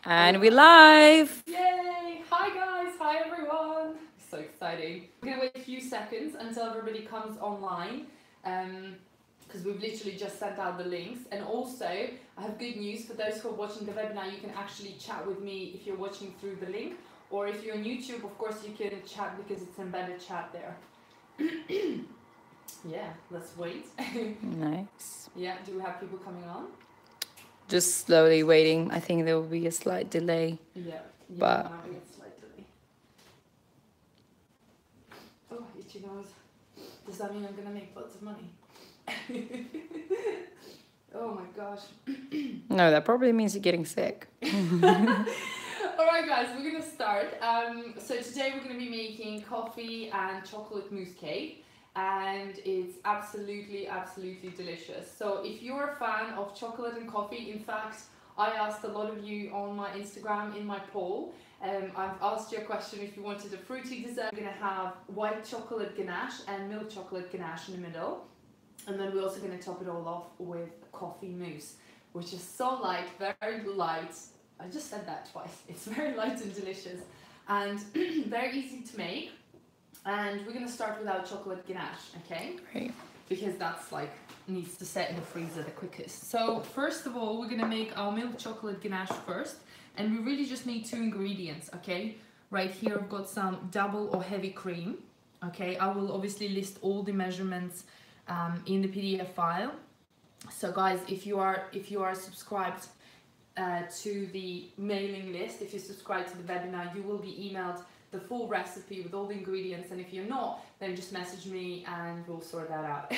And we live! Yay! Hi guys, hi everyone! So exciting. We're gonna wait a few seconds until everybody comes online because we've literally just sent out the links. And also, I have good news for those who are watching the webinar. You can actually chat with me if you're watching through the link, or if you're on YouTube, of course you can chat because it's embedded chat there. Yeah, let's wait. Nice. Yeah, do we have people coming on? Just slowly waiting. I think there will be a slight delay. Yeah, but now we get slight delay. Oh, itchy nose. Does that mean I'm gonna make lots of money? Oh my gosh. no, that probably means you're getting sick. Alright guys, we're gonna start. So today we're gonna be making coffee and chocolate mousse cake, and it's absolutely delicious. So if you're a fan of chocolate and coffee, in fact I asked a lot of you on my Instagram in my poll, I've asked you a question if you wanted a fruity dessert. We're gonna have white chocolate ganache and milk chocolate ganache in the middle, and then we're also gonna top it all off with coffee mousse, which is so light, very light. I just said that twice. It's very light and delicious and very easy to make. And we're gonna start with our chocolate ganache, okay? Great. Because that's like needs to set in the freezer the quickest. So first of all, we're gonna make our milk chocolate ganache first, and we really just need 2 ingredients, okay? Right here I've got some double or heavy cream, okay? I will obviously list all the measurements in the PDF file. So guys, if you are subscribed to the mailing list, if you subscribe to the webinar, you will be emailed the full recipe with all the ingredients, and if you're not, then just message me and we'll sort that out.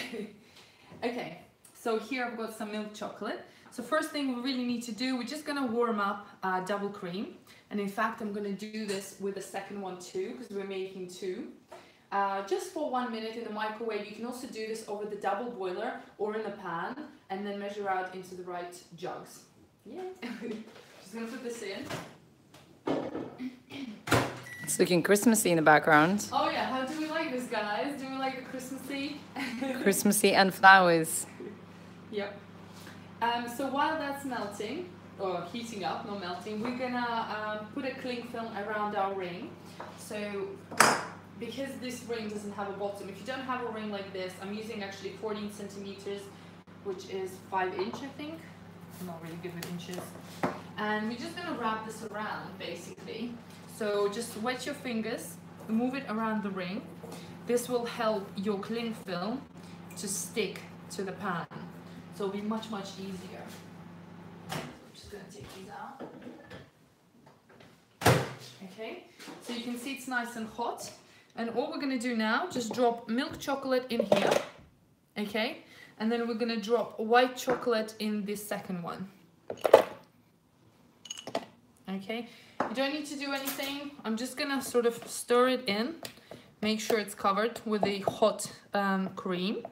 Okay, so here I've got some milk chocolate. So first thing we really need to do, we're just gonna warm up double cream, and in fact I'm gonna do this with the second one too, because we're making 2. Just for 1 minute in the microwave. You can also do this over the double boiler or in a pan, and then measure out into the right jugs. Yeah. Just gonna put this in. It's looking Christmassy in the background. Oh yeah, how do we like this, guys? Do we like the Christmassy? Christmassy and flowers. Yep. So while that's melting, or heating up, not melting, we're gonna put a cling film around our ring. So because this ring doesn't have a bottom, if you don't have a ring like this, I'm using actually 14 centimeters, which is 5 inch, I think. I'm not really good with inches. And we're just gonna wrap this around, basically. So just wet your fingers, move it around the ring. This will help your cling film to stick to the pan. So it'll be much easier. I'm just gonna take these out. Okay, so you can see it's nice and hot. And all we're gonna do now, just drop milk chocolate in here, okay? And then we're gonna drop white chocolate in this second one. Okay, you don't need to do anything. I'm just gonna sort of stir it in, make sure it's covered with the hot cream,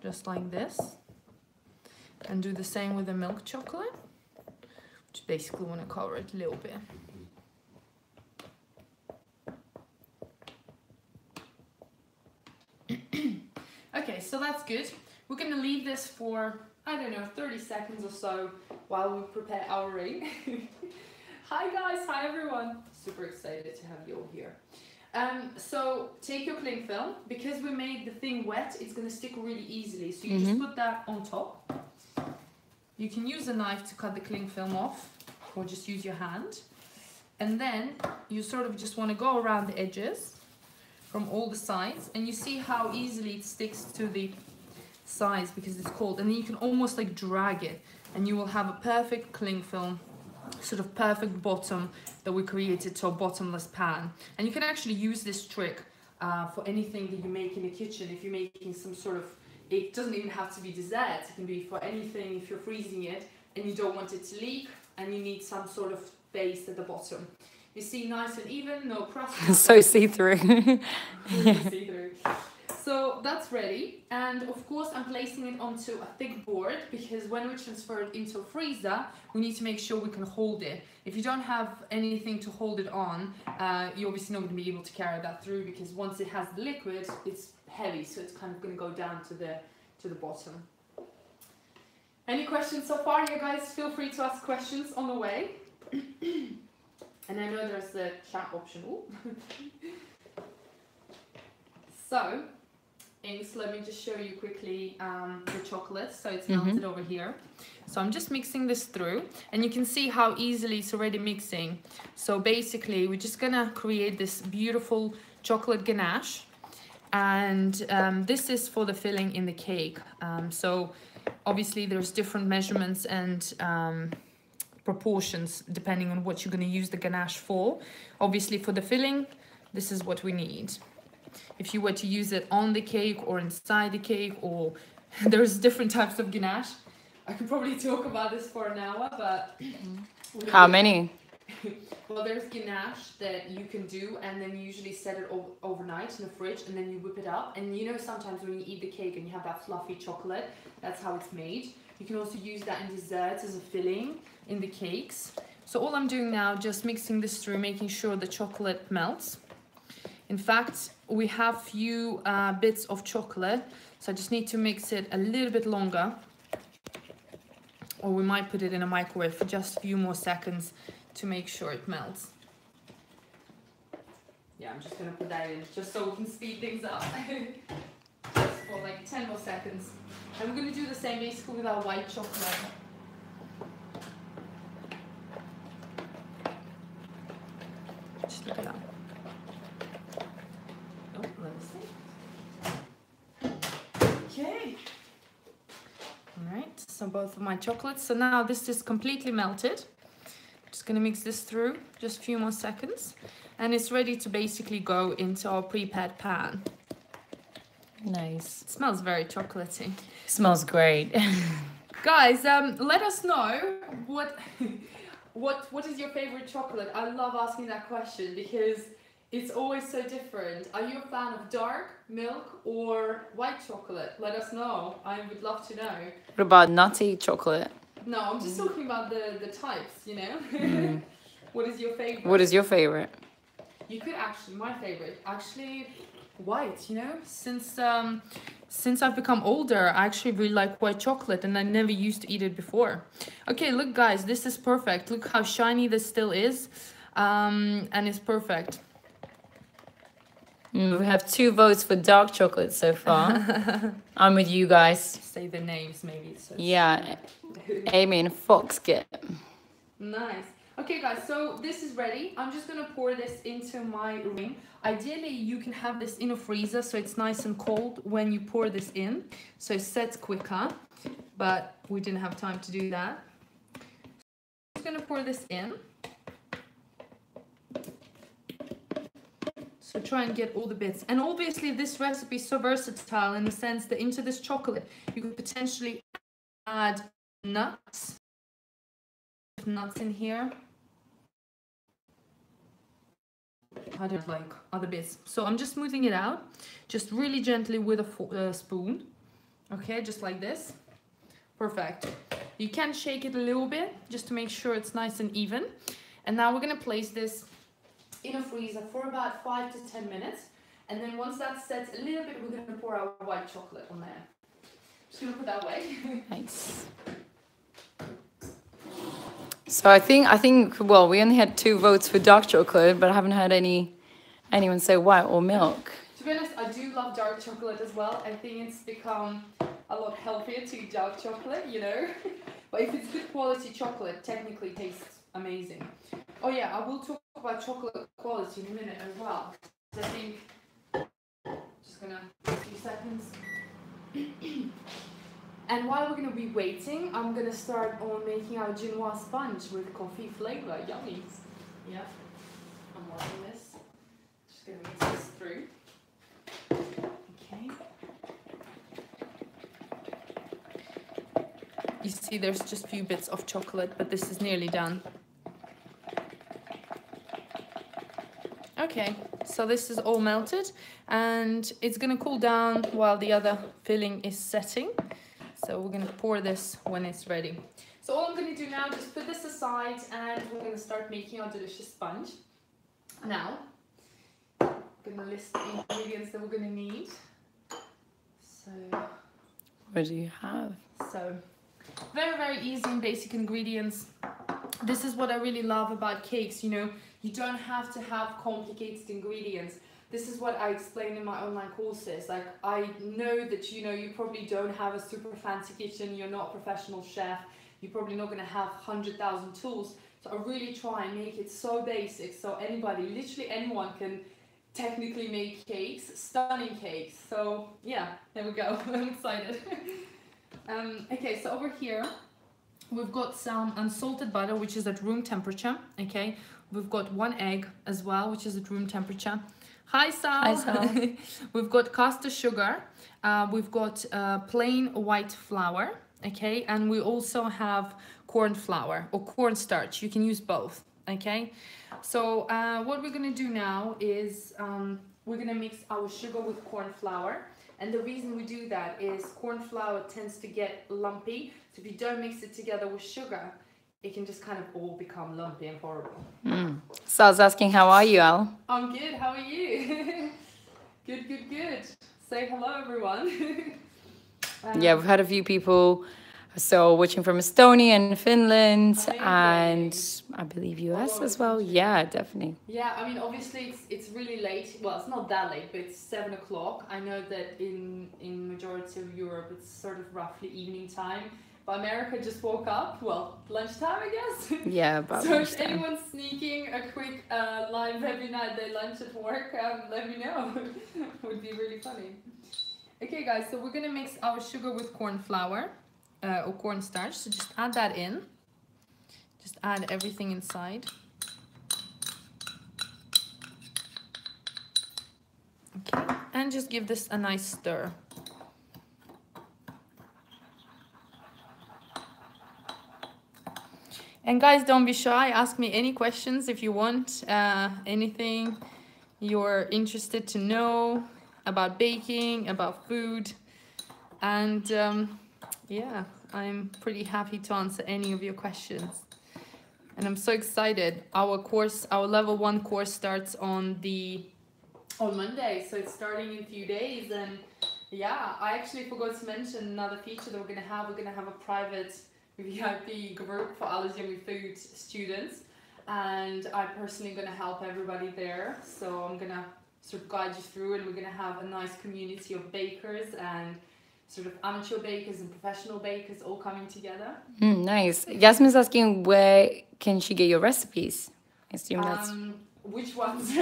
just like this. And do the same with the milk chocolate, which basically wanna cover it a little bit. Okay, so that's good. We're gonna leave this for, I don't know, 30 seconds or so while we prepare our ring. Hi guys, hi everyone. Super excited to have you all here. So take your cling film. Because we made the thing wet, it's gonna stick really easily. So you just put that on top. You can use a knife to cut the cling film off, or just use your hand. And then you sort of just wanna go around the edges from all the sides, and you see how easily it sticks to the sides because it's cold, and then you can almost like drag it, and you will have a perfect cling film, sort of perfect bottom that we created, to a bottomless pan. And you can actually use this trick for anything that you make in the kitchen. If you're making some sort of, it doesn't even have to be dessert, it can be for anything. If you're freezing it and you don't want it to leak and you need some sort of base at the bottom. You see, nice and even, no crust. So see-through. See-through. So that's ready, and of course I'm placing it onto a thick board, because when we transfer it into a freezer, we need to make sure we can hold it. If you don't have anything to hold it on, you're obviously not going to be able to carry that through, because once it has the liquid, it's heavy, so it's kind of going to go down to the bottom. Any questions so far? You guys feel free to ask questions on the way. And I know there's the chat option. Ooh. So, Ings, let me just show you quickly the chocolate. So it's melted over here. So I'm just mixing this through, and you can see how easily it's already mixing. So basically, we're just gonna create this beautiful chocolate ganache, and this is for the filling in the cake. So obviously there's different measurements and proportions depending on what you're going to use the ganache for. Obviously for the filling, this is what we need. If you were to use it on the cake or inside the cake, or there's different types of ganache. I could probably talk about this for an hour, but how many? Well, there's ganache that you can do, and then you usually set it overnight in the fridge, and then you whip it up. And you know, sometimes when you eat the cake and you have that fluffy chocolate, that's how it's made. You can also use that in desserts as a filling in the cakes. So all I'm doing now, just mixing this through, making sure the chocolate melts. In fact, we have few bits of chocolate, so I just need to mix it a little bit longer. Or we might put it in a microwave for just a few more seconds to make sure it melts. Yeah, I'm just gonna put that in just so we can speed things up. Just for like 10 more seconds. And we're gonna do the same basically with our white chocolate. Just look at that. Oh, let's see. Okay. Alright, so both of my chocolates. So now this is completely melted. Just gonna mix this through, just a few more seconds. And it's ready to basically go into our prepared pan. Nice. It smells very chocolatey. Smells great. Guys, let us know what is your favorite chocolate? I love asking that question because it's always so different. Are you a fan of dark milk or white chocolate? Let us know. I would love to know. What about nutty chocolate? No, I'm just talking about the types, you know? What is your favorite? What is your favorite? You could actually, my favorite, actually white, you know? Since I've become older, I actually really like white chocolate, and I never used to eat it before. Okay, look guys, this is perfect. Look how shiny this still is, and it's perfect. We have 2 votes for dark chocolate so far. I'm with you guys. Say the names maybe. So yeah, Amy and Fox get. Nice. Okay guys, so this is ready. I'm just gonna pour this into my ring. Ideally you can have this in a freezer so it's nice and cold when you pour this in, so it sets quicker, but we didn't have time to do that. I'm just gonna pour this in. So try and get all the bits. And obviously this recipe is so versatile in the sense that into this chocolate you could potentially add nuts in here. I don't like other bits. So I'm just smoothing it out, just really gently with a spoon. Okay, just like this. Perfect. You can shake it a little bit just to make sure it's nice and even. And now we're gonna place this in a freezer for about 5 to 10 minutes. And then once that sets a little bit, we're gonna pour our white chocolate on there. Just gonna put that away. Nice. So I think well, we only had 2 votes for dark chocolate, but I haven't heard anyone say white or milk. To be honest, I do love dark chocolate as well. I think it's become a lot healthier to eat dark chocolate, you know. But if it's good quality chocolate, technically tastes amazing. Oh yeah, I will talk about chocolate quality in a minute as well. So I think, just gonna, a few seconds. And while we're going to be waiting, I'm going to start on making our Genoise sponge with coffee flavor. Yummy. Yeah, I'm watching this. Just going to mix this through. Okay. You see there's just a few bits of chocolate, but this is nearly done. Okay, so this is all melted and it's going to cool down while the other filling is setting. So we're going to pour this when it's ready. So all I'm going to do now is just put this aside and we're going to start making our delicious sponge. Now, I'm going to list the ingredients that we're going to need. So, What do you have? So, very, very easy and basic ingredients. This is what I really love about cakes, you know, you don't have to have complicated ingredients. This is what I explain in my online courses. Like, I know that, you know, you probably don't have a super fancy kitchen, you're not a professional chef, you're probably not going to have 100,000 tools. So I really try and make it so basic, so anybody, literally anyone, can technically make cakes, stunning cakes. So yeah, there we go. I'm excited. Okay, so over here we've got some unsalted butter, which is at room temperature. Okay, we've got 1 egg as well, which is at room temperature. Hi Sal. Hi, Sal. We've got caster sugar, we've got plain white flour, okay, and we also have corn flour or cornstarch. You can use both. Okay, so what we're gonna do now is we're gonna mix our sugar with corn flour. And the reason we do that is corn flour tends to get lumpy. So if you don't mix it together with sugar, it can just kind of all become lumpy and horrible. So I was asking, how are you, Al? I'm good, how are you? Good, good, good. Say hello, everyone. Yeah, we've had a few people watching from Estonia and Finland, amazing. And I believe US as well. Yeah, definitely. Yeah, I mean, obviously it's really late. Well, it's not that late, but it's 7 o'clock. I know that in majority of Europe it's sort of roughly evening time. But America just woke up. Well, lunchtime, I guess. Yeah, about So if lunchtime. anyone's sneaking a quick live webinar at their lunch at work, let me know. Would be really funny. Okay, guys, so we're gonna mix our sugar with corn flour. Or cornstarch, so just add that in. Just add everything inside. Okay, and just give this a nice stir. And guys, don't be shy, ask me any questions if you want, anything you're interested to know about baking, about food, and yeah, I'm pretty happy to answer any of your questions. And I'm so excited. Our course, our level 1 course starts on Monday. So it's starting in a few days. And yeah, I actually forgot to mention another feature that we're going to have. We're going to have a private VIP group for AllasYummyFood students. And I'm personally going to help everybody there. So I'm going to sort of guide you through, and we're going to have a nice community of bakers and sort of amateur bakers and professional bakers all coming together. Nice. Yasmin's asking, where can she get your recipes? I assume that's... Which ones?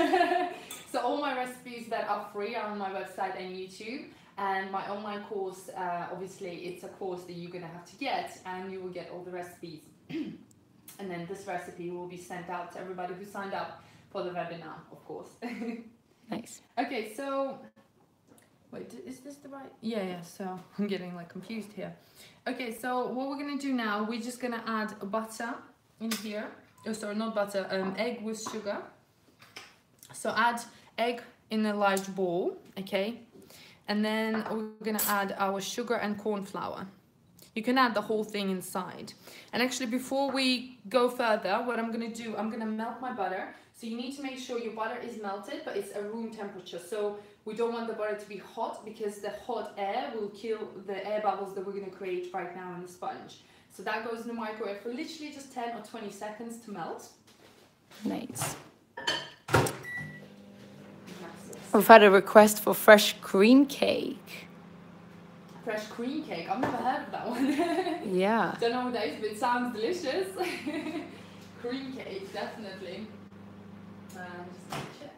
So all my recipes that are free are on my website and YouTube. And my online course, obviously, it's a course that you're going to have to get, and you will get all the recipes. And then this recipe will be sent out to everybody who signed up for the webinar, of course. Nice. Okay, so... Wait, is this the right? Yeah, so I'm getting like confused here. Okay, so what we're gonna do now, we're just gonna add butter in here. Oh, sorry, not butter, egg with sugar. So add egg in a large bowl, okay? And then we're gonna add our sugar and corn flour. You can add the whole thing inside. And actually, before we go further, what I'm gonna do, I'm gonna melt my butter. So you need to make sure your butter is melted, but it's a room temperature. So we don't want the butter to be hot, because the hot air will kill the air bubbles that we're going to create right now in the sponge. So that goes in the microwave for literally just 10 or 20 seconds to melt. Nice. We've had a request for fresh cream cake. Fresh cream cake? I've never heard of that one. Yeah. Don't know what that is, but it sounds delicious. Cream cake, definitely. Just gonna check.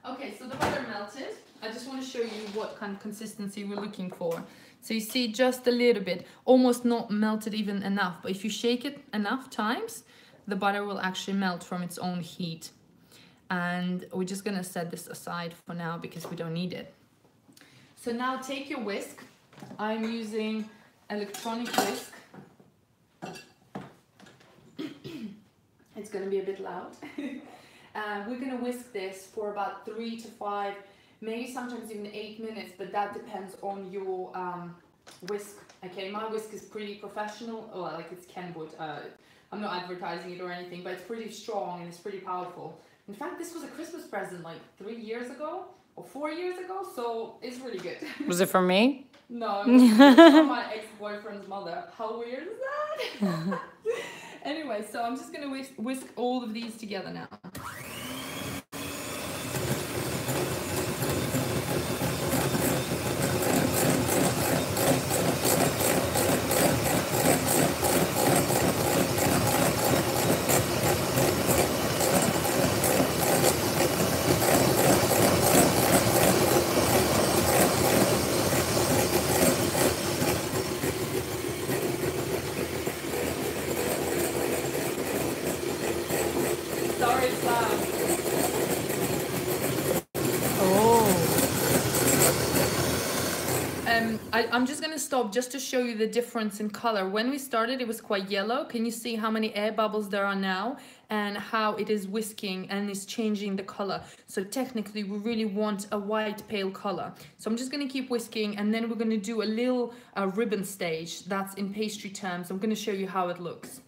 Okay, so the butter melted. I just want to show you what kind of consistency we're looking for. So you see just a little bit, almost not melted even enough. But if you shake it enough times, the butter will actually melt from its own heat. And we're just going to set this aside for now because we don't need it. So now take your whisk. I'm using electronic whisk. It's going to be a bit loud. We're going to whisk this for about 3 to 5, maybe sometimes even 8 minutes, but that depends on your whisk. Okay, my whisk is pretty professional. Oh, like it's Kenwood. I'm not advertising it or anything, but it's pretty strong and it's pretty powerful. In fact, this was a Christmas present like 3 years ago or 4 years ago, so it's really good. Was it from me? No, it was from my ex-boyfriend's mother. How weird is that? Anyway, so I'm just gonna whisk all of these together now. Sorry, it's loud. I'm just gonna stop just to show you the difference in color. When we started, it was quite yellow. Can you see how many air bubbles there are now and how it is whisking and is changing the color? So technically, we really want a white pale color. So I'm just gonna keep whisking, and then we're gonna do a little ribbon stage. That's in pastry terms. I'm gonna show you how it looks.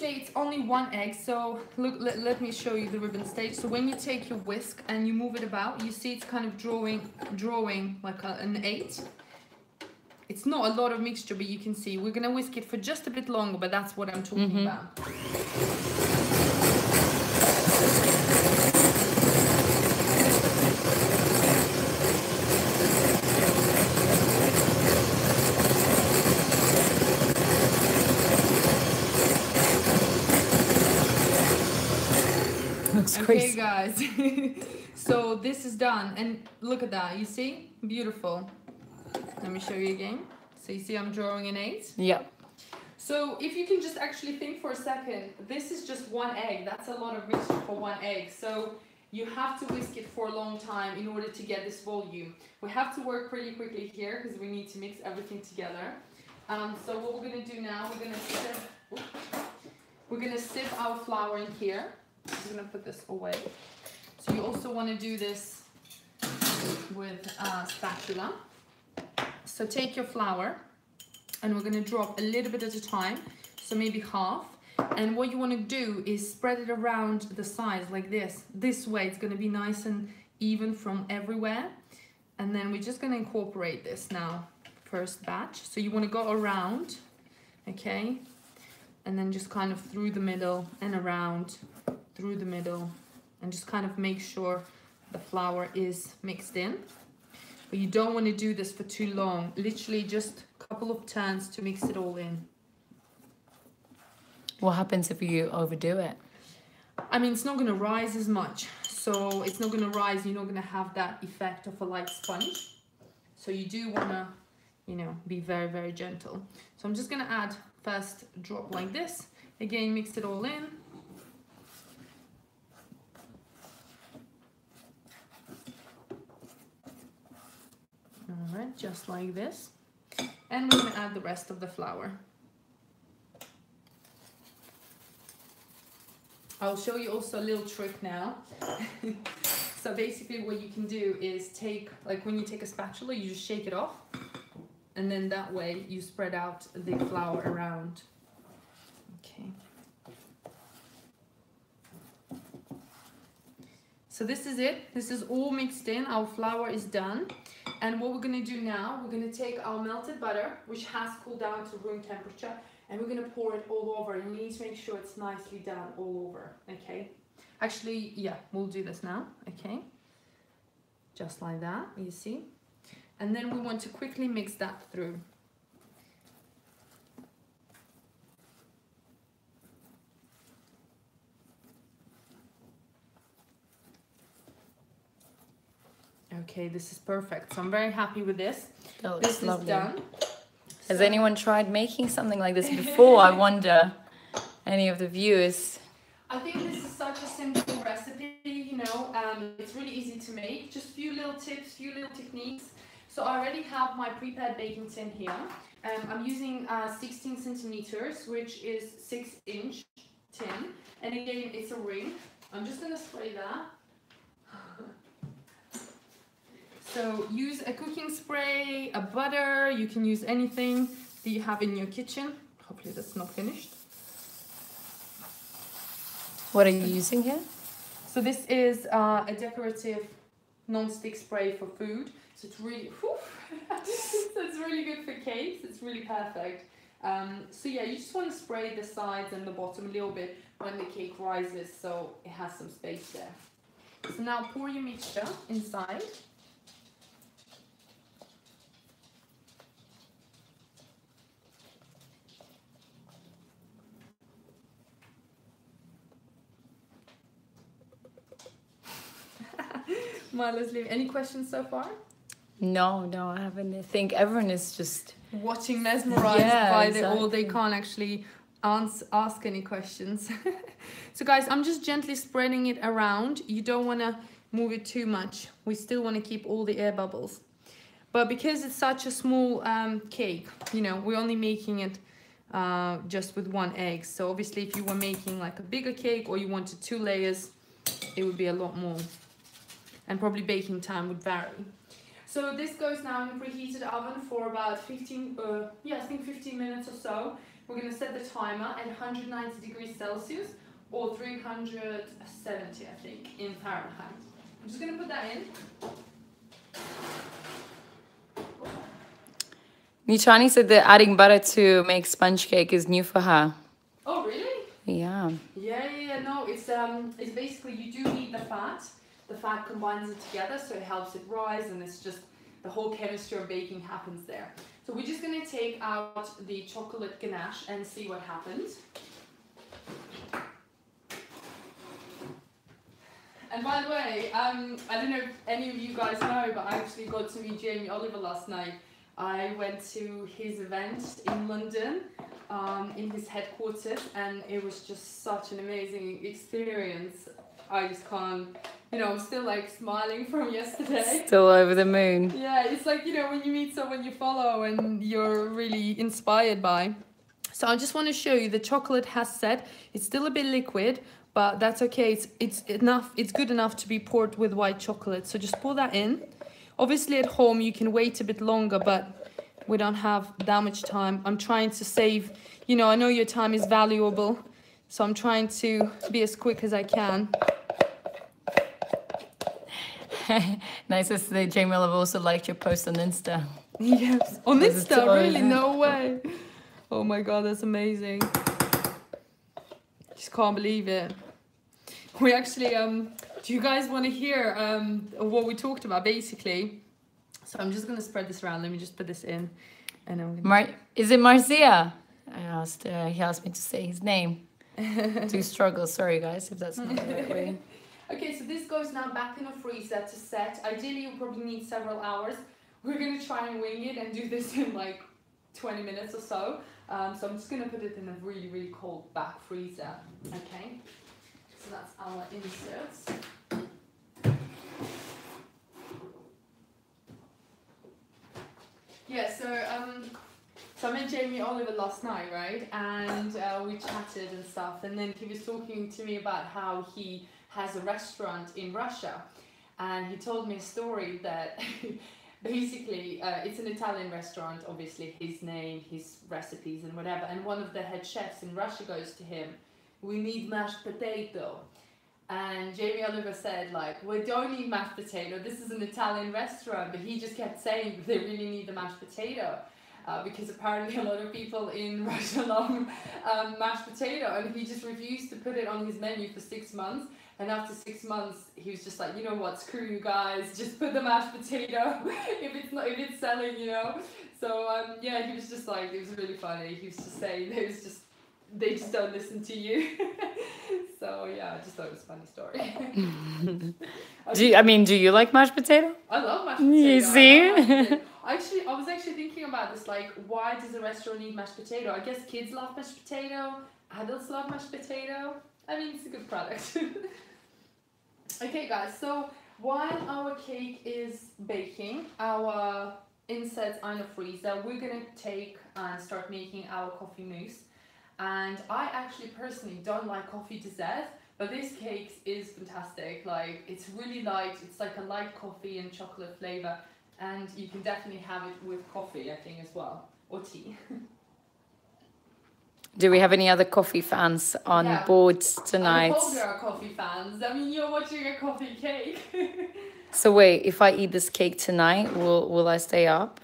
It's only one egg, so look, let me show you the ribbon stage. So when you take your whisk and you move it about, you see it's kind of drawing like an 8. It's not a lot of mixture, but you can see we're gonna whisk it for just a bit longer, but that's what I'm talking about. Okay, guys. So this is done, and look at that. You see, beautiful. Let me show you again. So you see, I'm drawing an 8. Yeah. So if you can just actually think for a second, this is just one egg. That's a lot of mixture for one egg. So you have to whisk it for a long time in order to get this volume. We have to work pretty quickly here because we need to mix everything together. So what we're gonna do now, we're gonna sieve our flour in here. I'm gonna put this away. So you also want to do this with a spatula. So take your flour, and we're gonna drop a little bit at a time, so maybe half. And what you want to do is spread it around the sides like this. This way it's gonna be nice and even from everywhere. And then we're just gonna incorporate this now, first batch. So you want to go around, okay, and then just kind of through the middle and around. Through the middle, and just kind of make sure the flour is mixed in. But you don't want to do this for too long, literally just a couple of turns to mix it all in. What happens if you overdo it? I mean, it's not going to rise as much, so it's not going to rise, you're not going to have that effect of a light sponge. So you do want to, you know, be very, very gentle. So I'm just going to add first a drop like this, again mix it all in. Alright, just like this. And we're going to add the rest of the flour. I'll show you also a little trick now. So basically what you can do is take, like when you take a spatula, you just shake it off. And then that way you spread out the flour around. Okay. So this is it. This is all mixed in. Our flour is done. And what we're going to do now, we're going to take our melted butter, which has cooled down to room temperature, and we're going to pour it all over. And you need to make sure it's nicely done all over, okay? Actually, yeah, we'll do this now, okay? Just like that, you see? And then we want to quickly mix that through. Okay, this is perfect. So I'm very happy with this. This is done. Has anyone tried making something like this before? I wonder. Any of the viewers? I think this is such a simple recipe, you know, it's really easy to make. Just a few little tips, few little techniques. So I already have my prepared baking tin here. I'm using 16 centimeters, which is 6 inch. tin. And again, it's a ring. I'm just gonna spray that. So use a cooking spray, a butter, you can use anything that you have in your kitchen. Hopefully that's not finished. What are you using here? So this is a decorative non-stick spray for food. So it's really, so it's really good for cakes. It's really perfect. So yeah, you just want to spray the sides and the bottom a little bit when the cake rises, so it has some space there. So now pour your mixture inside. Milo's leaving. Any questions so far? No, I haven't. I think everyone is just Watching, mesmerized by it all. They can't actually ask any questions. So guys, I'm just gently spreading it around. You don't want to move it too much. We still want to keep all the air bubbles. But because it's such a small cake, you know, we're only making it just with one egg. So obviously if you were making like a bigger cake or you wanted 2 layers, it would be a lot more. And probably baking time would vary. So this goes now in the preheated oven for about 15 minutes or so. We're going to set the timer at 190 degrees Celsius or 370, I think, in Fahrenheit. I'm just going to put that in. Nichani said that adding butter to make sponge cake is new for her. Oh, really? Yeah. Yeah. No, it's basically you do need the fat. The fat combines it together, so it helps it rise, and it's just the whole chemistry of baking happens there. So we're just going to take out the chocolate ganache and see what happens. And by the way, I don't know if any of you guys know, but I actually got to meet Jamie Oliver last night. I went to his event in London, in his headquarters, and it was just such an amazing experience. I just can't, you know, I'm still like smiling from yesterday. Still over the moon. Yeah, it's like, you know, when you meet someone you follow and you're really inspired by. So I just want to show you the chocolate has set. It's still a bit liquid, but that's okay. It's enough. It's good enough to be poured with white chocolate. So just pour that in. Obviously at home you can wait a bit longer, but we don't have that much time. I'm trying to save, you know, I know your time is valuable, so I'm trying to be as quick as I can. Nice to see that Jamie Oliver also liked your post on Insta. Yes, on Insta, really? No way. Oh my god, that's amazing. Just can't believe it. We actually, do you guys want to hear what we talked about basically? So I'm just going to spread this around. Let me just put this in. And I'm gonna... Is it Marcia? He asked me to say his name. Do struggle, sorry guys, if that's not the right way. Okay, so this goes now back in the freezer to set. Ideally, you probably need several hours. We're going to try and wing it and do this in like 20 minutes or so. So I'm just going to put it in a really, really cold back freezer. Okay, so that's our inserts. Yeah, so I met Jamie Oliver last night, right? And we chatted and stuff. And then he was talking to me about how he has a restaurant in Russia, and he told me a story that basically it's an Italian restaurant, obviously his name, his recipes and whatever, and one of the head chefs in Russia goes to him, "We need mashed potato." And Jamie Oliver said, like, "We don't need mashed potato, this is an Italian restaurant," but he just kept saying they really need the mashed potato. Because apparently a lot of people in Russia love mashed potato, and he just refused to put it on his menu for 6 months. And after 6 months, he was just like, "You know what? Screw you guys. Just put the mashed potato if it's selling, you know." So yeah, he was just like, it was really funny. He was just saying they just don't listen to you. So yeah, I just thought it was a funny story. Do you like mashed potato? I love mashed potato. You see? I was actually thinking about this, like, why does a restaurant need mashed potato? I guess kids love mashed potato, adults love mashed potato. I mean, it's a good product. Okay guys, so while our cake is baking, our inserts are in the freezer, we're gonna take and start making our coffee mousse. And I actually personally don't like coffee dessert, but this cake is fantastic. Like, it's really light. It's like a light coffee and chocolate flavor, and you can definitely have it with coffee, I think, as well, or tea. Do we have any other coffee fans on board tonight? I hope there are coffee fans. I mean, you're watching a coffee cake. So wait, if I eat this cake tonight, will I stay up?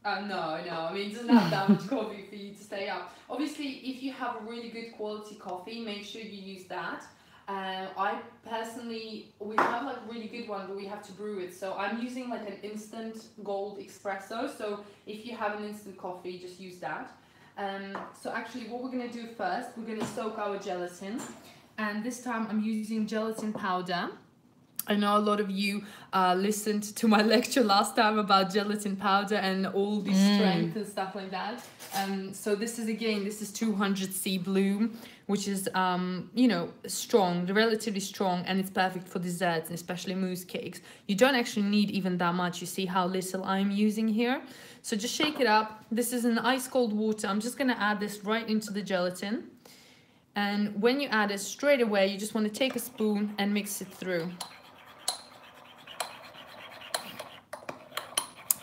No. I mean, it doesn't have that much coffee for you to stay up. Obviously, if you have a really good quality coffee, make sure you use that. I personally, we have like a really good one, but we have to brew it. So I'm using like an instant gold espresso. So if you have an instant coffee, just use that. So actually what we're going to do first, we're going to soak our gelatin. And this time I'm using gelatin powder. I know a lot of you listened to my lecture last time about gelatin powder and all the strength and stuff like that. So this is 200C Bloom, which is, you know, strong, relatively strong, and it's perfect for desserts and especially mousse cakes. You don't actually need even that much. You see how little I'm using here. So just shake it up. This is an ice cold water. I'm just going to add this right into the gelatin. And when you add it straight away, you just want to take a spoon and mix it through.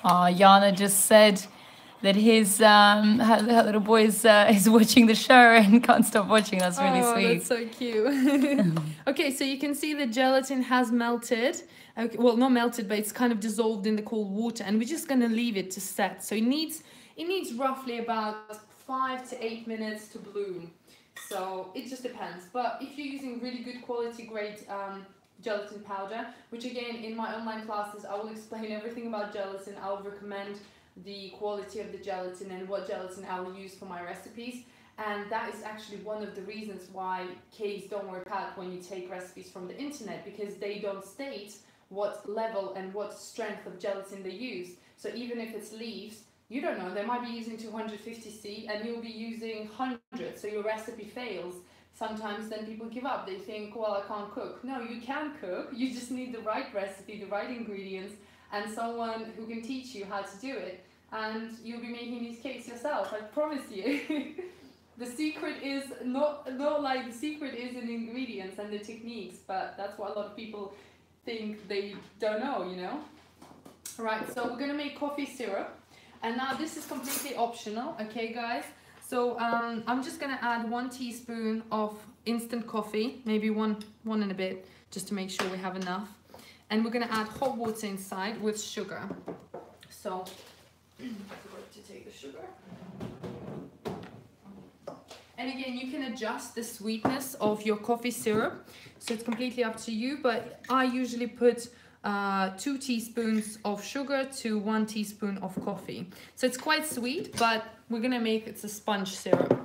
Jana just said that her little boy is watching the show and can't stop watching. That's really sweet. That's so cute. Okay, so you can see the gelatin has melted. Okay, well, not melted, but it's kind of dissolved in the cold water, and we're just gonna leave it to set. So it needs roughly about 5 to 8 minutes to bloom. So it just depends. But if you're using really good quality, great gelatin powder, which again in my online classes I will explain everything about gelatin. I will recommend the quality of the gelatin and what gelatin I will use for my recipes, and that is actually one of the reasons why cakes don't work out when you take recipes from the internet, because they don't state what level and what strength of gelatin they use. So even if it's leaves, you don't know, they might be using 250C and you'll be using 100, so your recipe fails. Sometimes then people give up. They think, well, I can't cook. No, you can cook. You just need the right recipe, the right ingredients, and someone who can teach you how to do it. And you'll be making these cakes yourself, I promise you. The secret is the secret is in the ingredients and the techniques, but that's what a lot of people think they don't know, you know? Right, so we're gonna make coffee syrup. And now this is completely optional, okay guys? So I'm just gonna add 1 teaspoon of instant coffee, maybe one and a bit, just to make sure we have enough. And we're gonna add hot water inside with sugar. So, I forgot to take the sugar. And again, you can adjust the sweetness of your coffee syrup. So it's completely up to you, but I usually put 2 teaspoons of sugar to 1 teaspoon of coffee. So it's quite sweet, but we're gonna make it a sponge syrup.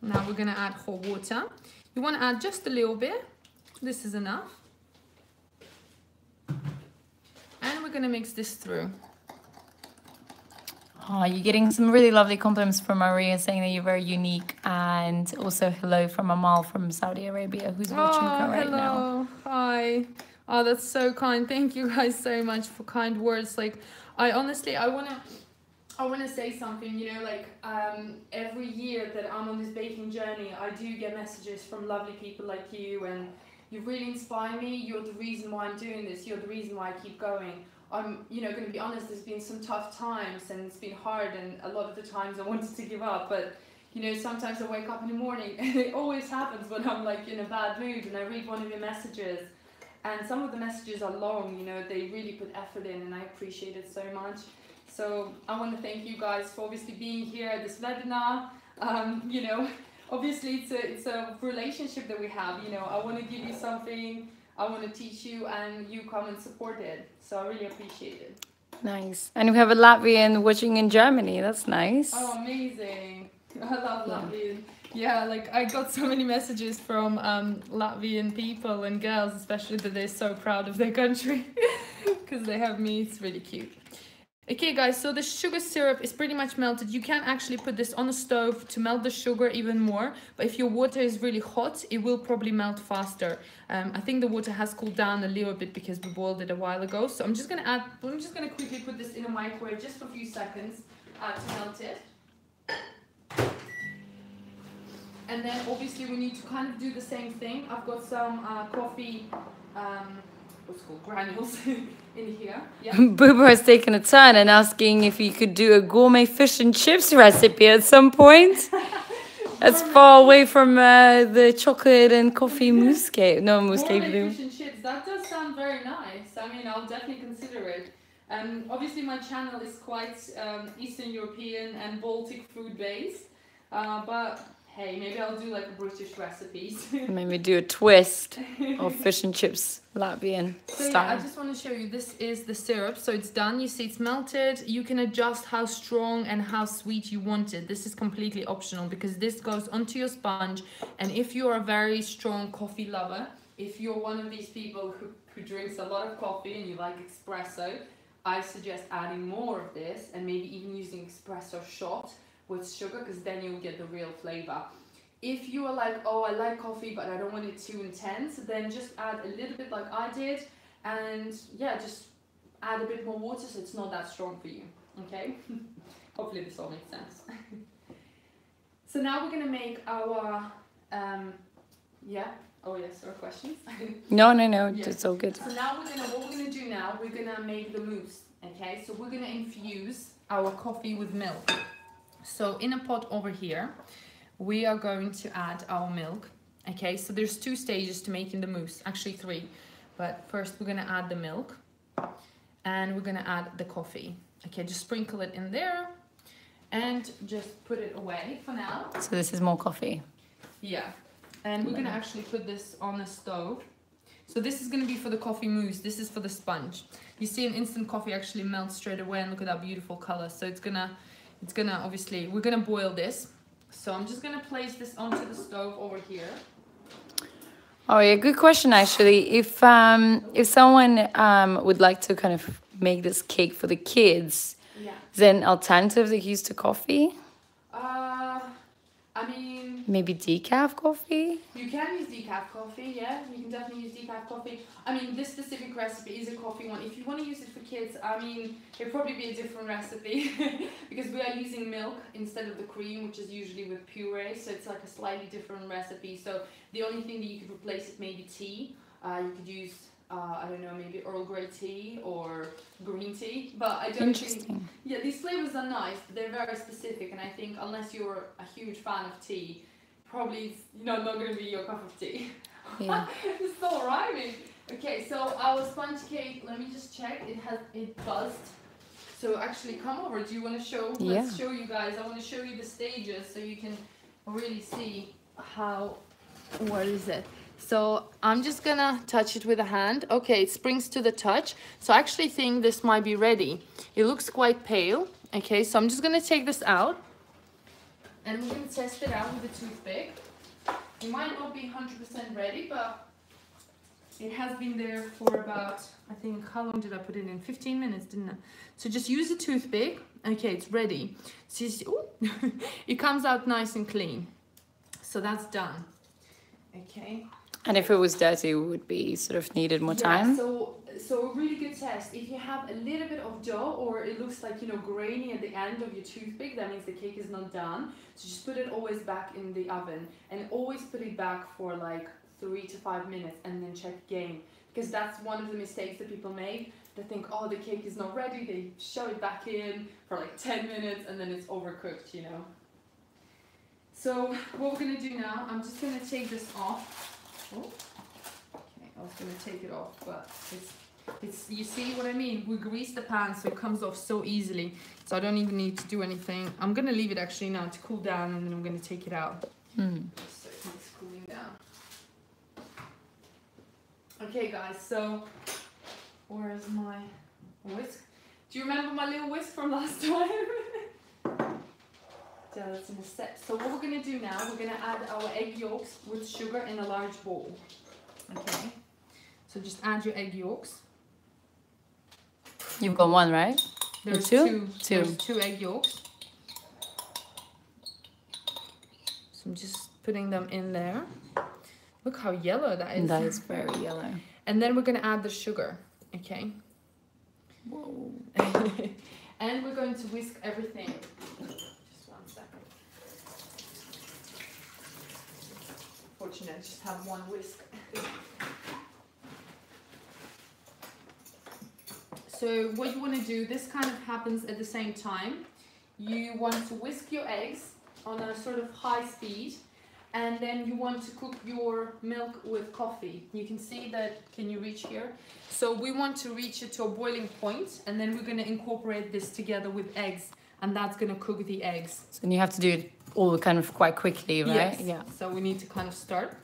Now we're gonna add hot water. You wanna add just a little bit. This is enough. And we're gonna mix this through. Oh, you're getting some really lovely compliments from Maria saying that you're very unique, and also hello from Amal from Saudi Arabia who's watching right now. Hi. Oh, that's so kind. Thank you guys so much for kind words. Like, I honestly, I wanna say something, you know, like every year that I'm on this baking journey, I do get messages from lovely people like you, and you really inspire me. You're the reason why I'm doing this. You're the reason why I keep going. I'm, you know, going to be honest, there's been some tough times and it's been hard, and a lot of the times I wanted to give up, but you know, sometimes I wake up in the morning and it always happens when I'm like in a bad mood and I read one of your messages, and some of the messages are long, you know, they really put effort in, and I appreciate it so much. So I want to thank you guys for obviously being here at this webinar. You know, obviously it's a relationship that we have, you know, I want to give you something, I want to teach you, and you come and support it. So I really appreciate it. Nice. And we have a Latvian watching in Germany. That's nice. Oh, amazing. I love Latvian. Yeah, like I got so many messages from Latvian people and girls, especially, that they're so proud of their country because they have me. It's really cute. Okay guys, so the sugar syrup is pretty much melted. You can actually put this on a stove to melt the sugar even more, but if your water is really hot, it will probably melt faster. I think the water has cooled down a little bit because we boiled it a while ago. So I'm just gonna quickly put this in a microwave just for a few seconds. to melt it. And then obviously we need to kind of do the same thing. I've got some coffee, what's it called, granules in here. Yeah. Booba has taken a turn and asking if you could do a gourmet fish and chips recipe at some point. That's far away from the chocolate and coffee mousse cake. No, mousse cake. Gourmet fish and chips, that does sound very nice. I mean, I'll definitely consider it. Obviously my channel is quite Eastern European and Baltic food based, but hey, maybe I'll do like a British recipes. Maybe do a twist of fish and chips Latvian So style. yeah, I just want to show you, this is the syrup, so it's done. You see it's melted. You can adjust how strong and how sweet you want it. This is completely optional because this goes onto your sponge, and if you're a very strong coffee lover, if you're one of these people who drinks a lot of coffee and you like espresso, I suggest adding more of this and maybe even using espresso shot with sugar, because then you'll get the real flavor. If you are like, oh, I like coffee but I don't want it too intense, then just add a little bit like I did, and yeah, just add a bit more water so it's not that strong for you, okay? Hopefully this all makes sense. So now we're gonna make our, oh yes, or questions? No, Yeah. it's all good. So now what we're gonna do now, we're gonna make the mousse, okay? So we're gonna infuse our coffee with milk. So in a pot over here, we are going to add our milk, okay? So there's 2 stages to making the mousse, actually 3. But first we're gonna add the milk and we're gonna add the coffee. Okay, just sprinkle it in there and just put it away for now. So this is more coffee. Yeah, and we're gonna actually put this on the stove. So this is gonna be for the coffee mousse, this is for the sponge. You see an instant coffee actually melts straight away, and look at that beautiful color. So it's gonna obviously, we're gonna boil this. So I'm just gonna place this onto the stove over here. Oh yeah, good question actually. If someone would like to kind of make this cake for the kids, Yeah. is there an alternative they use to coffee? I mean, Maybe decaf coffee? you can use decaf coffee, yeah. You can definitely use decaf coffee. I mean, this specific recipe is a coffee one. If you want to use it for kids, I mean, it'll probably be a different recipe because we are using milk instead of the cream, which is usually with puree. So it's like a slightly different recipe. So the only thing that you could replace is maybe tea. You could use, I don't know, maybe Earl Grey tea or green tea. But I don't think... Yeah, these flavors are nice, but they're very specific. And I think unless you're a huge fan of tea, probably it's not going to be your cup of tea. Yeah. It's so rhyming. Okay, so our sponge cake, let me just check. It buzzed. So actually, come over. Do you want to show? Yeah. Let's show you guys. I want to show you the stages so you can really see how. What is it? So I'm just gonna touch it with a hand. Okay, it springs to the touch. So I actually think this might be ready. It looks quite pale. Okay, so I'm just gonna take this out and we're gonna test it out with a toothpick. It might not be 100% ready, but it has been there for about, I think, how long did I put it in? 15 minutes, didn't I? So just use a toothpick. Okay, it's ready. So you see, ooh, it comes out nice and clean. So that's done. Okay. And if it was dirty, it would be sort of needed more time? So a really good test. If you have a little bit of dough or it looks like, grainy at the end of your toothpick, that means the cake is not done. So just put it always back in the oven and always put it back for like 3 to 5 minutes and then check again. Because that's one of the mistakes that people make. They think, oh, the cake is not ready. They shove it back in for like 10 minutes and then it's overcooked, So what we're going to do now, I'm just going to take this off. Oh, okay, I was going to take it off, but it's you see what I mean? We grease the pan so it comes off so easily. So I don't even need to do anything. I'm going to leave it actually now to cool down and then I'm going to take it out. So it's cooling down. Okay guys, so where's my whisk? Do you remember my little whisk from last time? So that's in a set. So what we're going to do now, we're going to add our egg yolks with sugar in a large bowl. Okay. So just add your egg yolks. You've got one, right? There's two? There's 2 egg yolks. So I'm just putting them in there. Look how yellow that is. That is very yellow. And then we're going to add the sugar. Okay. Whoa. And we're going to whisk everything. Just 1 second. Fortunately, I just have one whisk. So what you want to do, this kind of happens at the same time. You want to whisk your eggs on a sort of high speed, and then you want to cook your milk with coffee. You can see that, can you reach here? So we want to reach it to a boiling point, and then we're going to incorporate this together with eggs, and that's going to cook the eggs. So you have to do it all kind of quite quickly, right? Yes. Yeah. So we need to kind of start.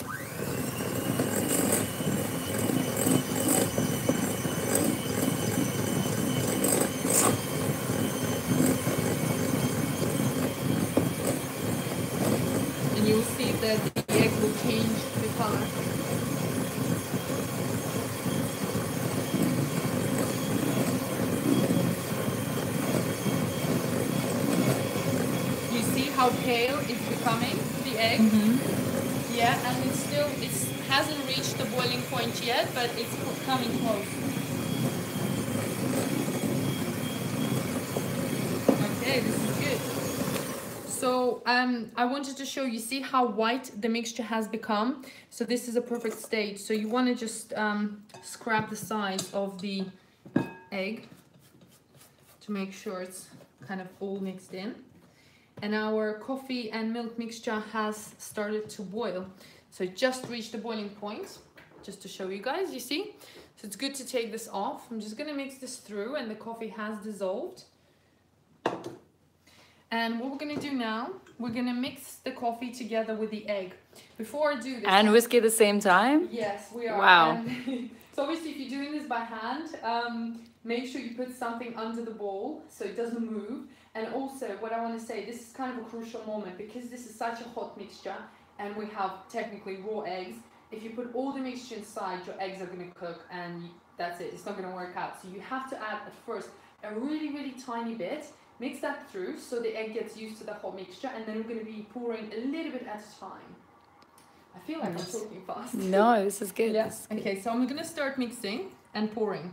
And you'll see that the egg will change the color. You see how pale it's becoming, the egg? Mm-hmm. Yeah, and it hasn't reached the boiling point yet, but it's coming close. Okay, this is good. So I wanted to show you, see how white the mixture has become? So this is a perfect stage. So you want to just scrap the sides of the egg to make sure it's kind of all mixed in. And our coffee and milk mixture has started to boil. So it just reached the boiling point, just to show you guys, you see? So it's good to take this off. I'm just gonna mix this through, and the coffee has dissolved. And what we're gonna do now, we're gonna mix the coffee together with the egg. Before I do this... And whisk at the same time? Yes, we are. Wow. And so obviously if you're doing this by hand, make sure you put something under the bowl so it doesn't move. And also what I want to say, this is kind of a crucial moment because this is such a hot mixture and we have technically raw eggs. If you put all the mixture inside, your eggs are going to cook and that's it. It's not going to work out. So you have to add at first a really, really tiny bit. Mix that through so the egg gets used to the hot mixture, and then we're going to be pouring a little bit at a time. I feel like I'm talking fast. No, this is good. Yes. Okay, so I'm going to start mixing and pouring.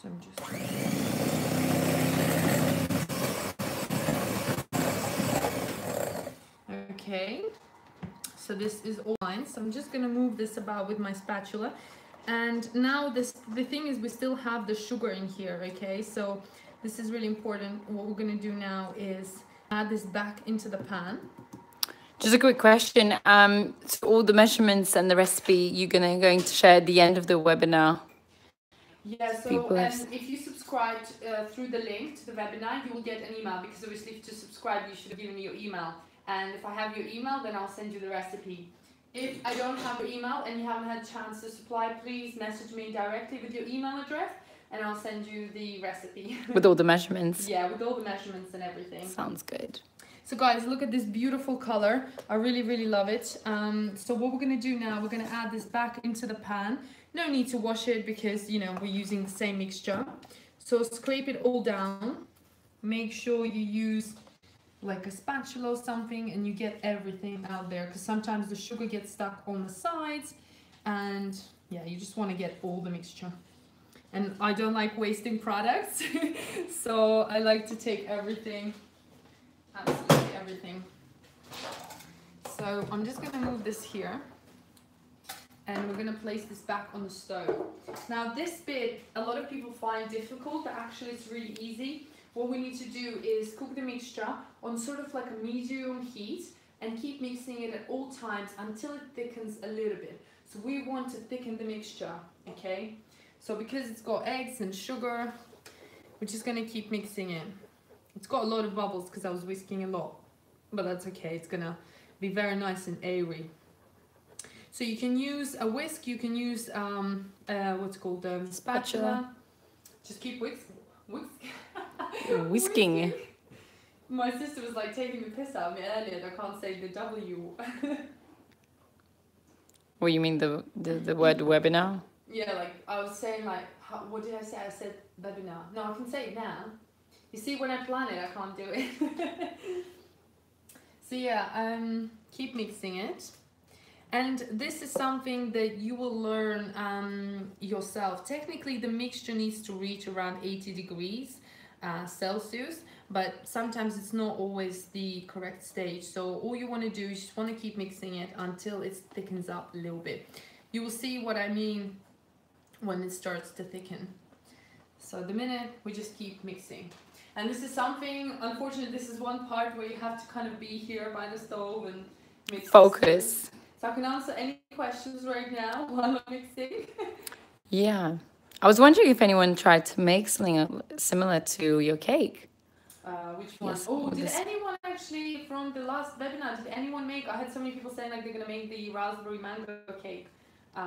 So I'm just... Okay, so this is all fine. So I'm just gonna move this about with my spatula. And now the thing is we still have the sugar in here, okay? So this is really important. What we're gonna do now is add this back into the pan. Just a quick question. So all the measurements and the recipe you're going to share at the end of the webinar. Yeah, so if you subscribed through the link to the webinar, you will get an email, because obviously to subscribe you should have given me your email. And if I have your email, then I'll send you the recipe. If I don't have your email and you haven't had a chance to supply, please message me directly with your email address and I'll send you the recipe. With all the measurements? Yeah, with all the measurements and everything. Sounds good. So guys, look at this beautiful color. I really, really love it. So what we're going to do now, we're going to add this back into the pan. No need to wash it because, you know, we're using the same mixture. So scrape it all down. Make sure you use like a spatula or something and you get everything out there, because sometimes the sugar gets stuck on the sides, and yeah, you just want to get all the mixture. And I don't like wasting products, so I like to take everything, absolutely everything. So I'm just going to move this here and we're going to place this back on the stove. Now this bit a lot of people find difficult, but actually it's really easy. What we need to do is cook the mixture on sort of like a medium heat and keep mixing it at all times until it thickens a little bit. So we want to thicken the mixture, okay? So because it's got eggs and sugar, we're just going to keep mixing it. It's got a lot of bubbles because I was whisking a lot, but that's okay. It's going to be very nice and airy. So you can use a whisk, you can use what's called the spatula. Just keep whisking. Whisking. My sister was like taking the piss out of me earlier that I can't say the W. What you mean the word webinar? Yeah, like I was saying like, what did I say? I said webinar. No, I can say it now. You see, when I plan it, I can't do it. So yeah, keep mixing it. And this is something that you will learn yourself. Technically, the mixture needs to reach around 80 degrees Celsius, but sometimes it's not always the correct stage. So all you want to do is just want to keep mixing it until it thickens up a little bit. You will see what I mean when it starts to thicken. So the minute we just keep mixing. And this is something, unfortunately, this is one part where you have to kind of be here by the stove and mix. Focus. So I can answer any questions right now while I'm mixing. Yeah. I was wondering if anyone tried to make something similar to your cake. Which one? Yes, Oh, did this- anyone actually from the last webinar, did anyone make, I had so many people saying like they're going to make the raspberry mango cake.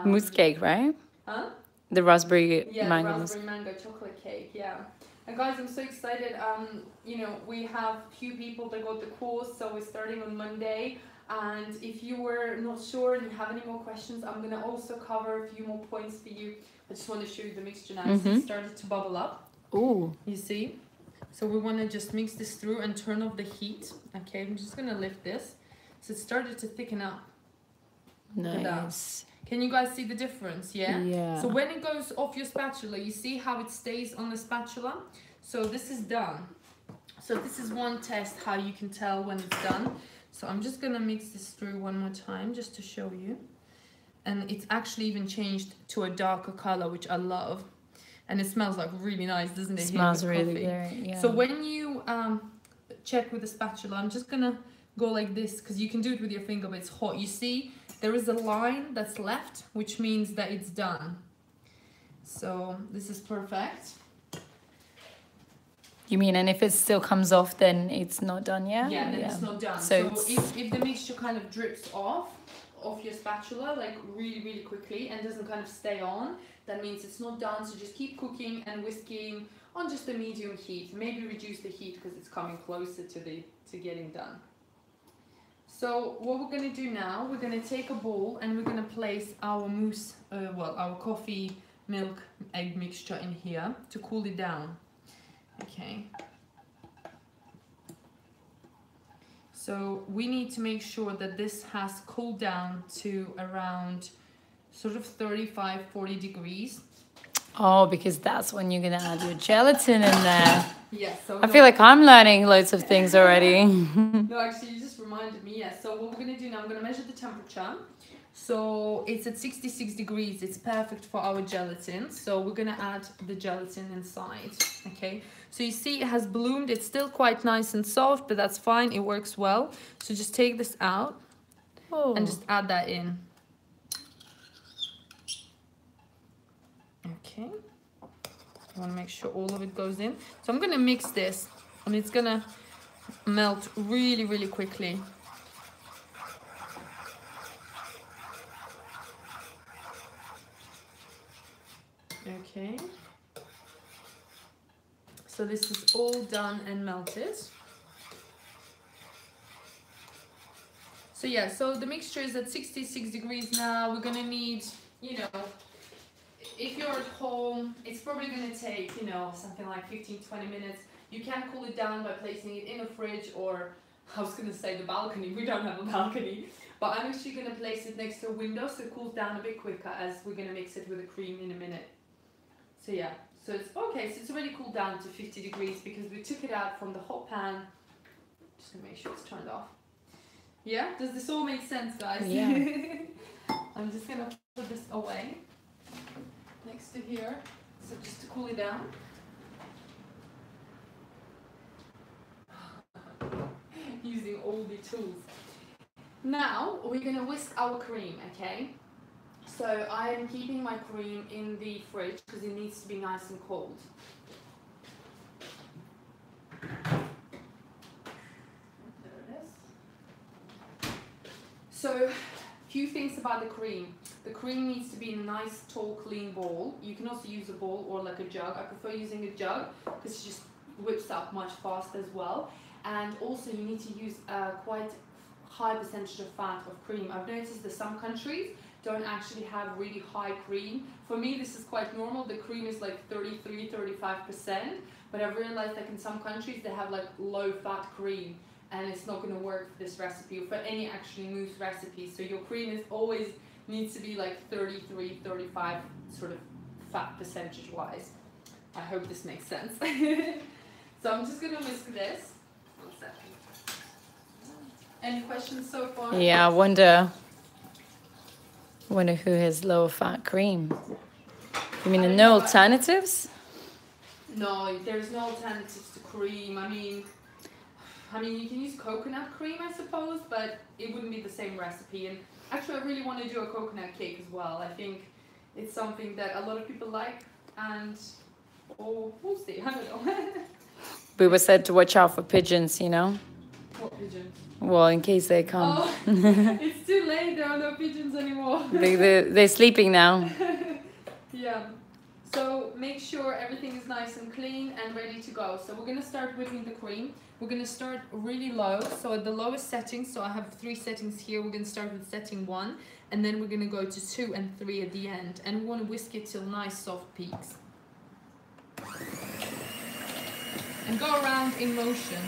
Mousse cake, right? Huh? The raspberry Yeah, mango the mousse. raspberry mango chocolate cake, yeah. And guys, I'm so excited. You know, we have a few people that got the course, so we're starting on Monday. And if you were not sure and you have any more questions, I'm going to also cover a few more points for you. I just want to show you the mixture now. So it started to bubble up. Ooh. You see? So we want to just mix this through and turn off the heat. Okay, I'm just going to lift this. So it started to thicken up. Nice. Can you guys see the difference? Yeah? Yeah. So when it goes off your spatula, you see how it stays on the spatula? So this is done. So this is one test how you can tell when it's done. So I'm just going to mix this through one more time just to show you. And it's actually even changed to a darker color, which I love. And it smells like really nice, doesn't it? It smells really good, yeah. So when you check with the spatula, I'm just going to go like this, because you can do it with your finger, but it's hot. You see, there is a line that's left, which means that it's done. So this is perfect. You mean, and if it still comes off, then it's not done yet? Yeah, then it's not done. So if the mixture kind of drips off your spatula, like really, really quickly, and doesn't kind of stay on, that means it's not done. So just keep cooking and whisking on just a medium heat. Maybe reduce the heat because it's coming closer to getting done. So what we're going to do now, we're going to take a bowl and we're going to place our mousse, our coffee, milk, egg mixture in here to cool it down. Okay. So we need to make sure that this has cooled down to around sort of 35-40 degrees. Oh, because that's when you're going to add your gelatin in there. Yeah, so I feel like I'm learning loads of things already. no, actually, you just reminded me. Yeah, so what we're going to do now, I'm going to measure the temperature. So it's at 66 degrees. It's perfect for our gelatin. So we're going to add the gelatin inside. Okay. So you see it has bloomed. It's still quite nice and soft, but that's fine. It works well. So just take this out and just add that in. Okay. I want to make sure all of it goes in. So I'm going to mix this and it's going to melt really, really quickly. Okay. So this is all done and melted. So yeah, so the mixture is at 66 degrees now. We're gonna need, you know, if you're at home, it's probably gonna take, you know, something like 15-20 minutes. You can cool it down by placing it in a fridge or, I was gonna say the balcony. We don't have a balcony. But I'm actually gonna place it next to a window so it cools down a bit quicker as we're gonna mix it with the cream in a minute. So yeah, so it's okay, so it's already cooled down to 50 degrees because we took it out from the hot pan. Just gonna make sure it's turned off. Yeah, does this all make sense, guys? Yeah. I'm just gonna put this away next to here, so just to cool it down. Using all the tools. Now we're gonna whisk our cream, okay? So I am keeping my cream in the fridge because it needs to be nice and cold. There it is. So, few things about the cream. The cream needs to be in a nice, tall, clean bowl. You can also use a bowl or like a jug. I prefer using a jug because it just whips up much faster as well. and also you need to use quite high percentage of fat of cream. I've noticed that some countries don't actually have really high cream. For me, this is quite normal. The cream is like 33-35%, but I've realized that in some countries they have like low fat cream, and it's not going to work for this recipe or for any actually mousse recipe. So your cream is always needs to be like 33-35 sort of fat percentage wise. I hope this makes sense. So I'm just going to whisk this. 1 second. Any questions so far? Yeah, I wonder who has low fat cream. You mean no alternatives? No, there's no alternatives to cream. I mean, you can use coconut cream, I suppose, but it wouldn't be the same recipe. And actually, I really want to do a coconut cake as well. I think it's something that a lot of people like, and we'll see. I don't know. We were said to watch out for pigeons, you know? What pigeons? Well, in case they come. Oh, it's too late. There are no pigeons anymore. They're sleeping now. Yeah. So make sure everything is nice and clean and ready to go. So we're going to start whipping the cream. We're going to start really low. So at the lowest setting, so I have 3 settings here. We're going to start with setting 1, and then we're going to go to 2 and 3 at the end. And we want to whisk it till nice soft peaks. And go around in motion.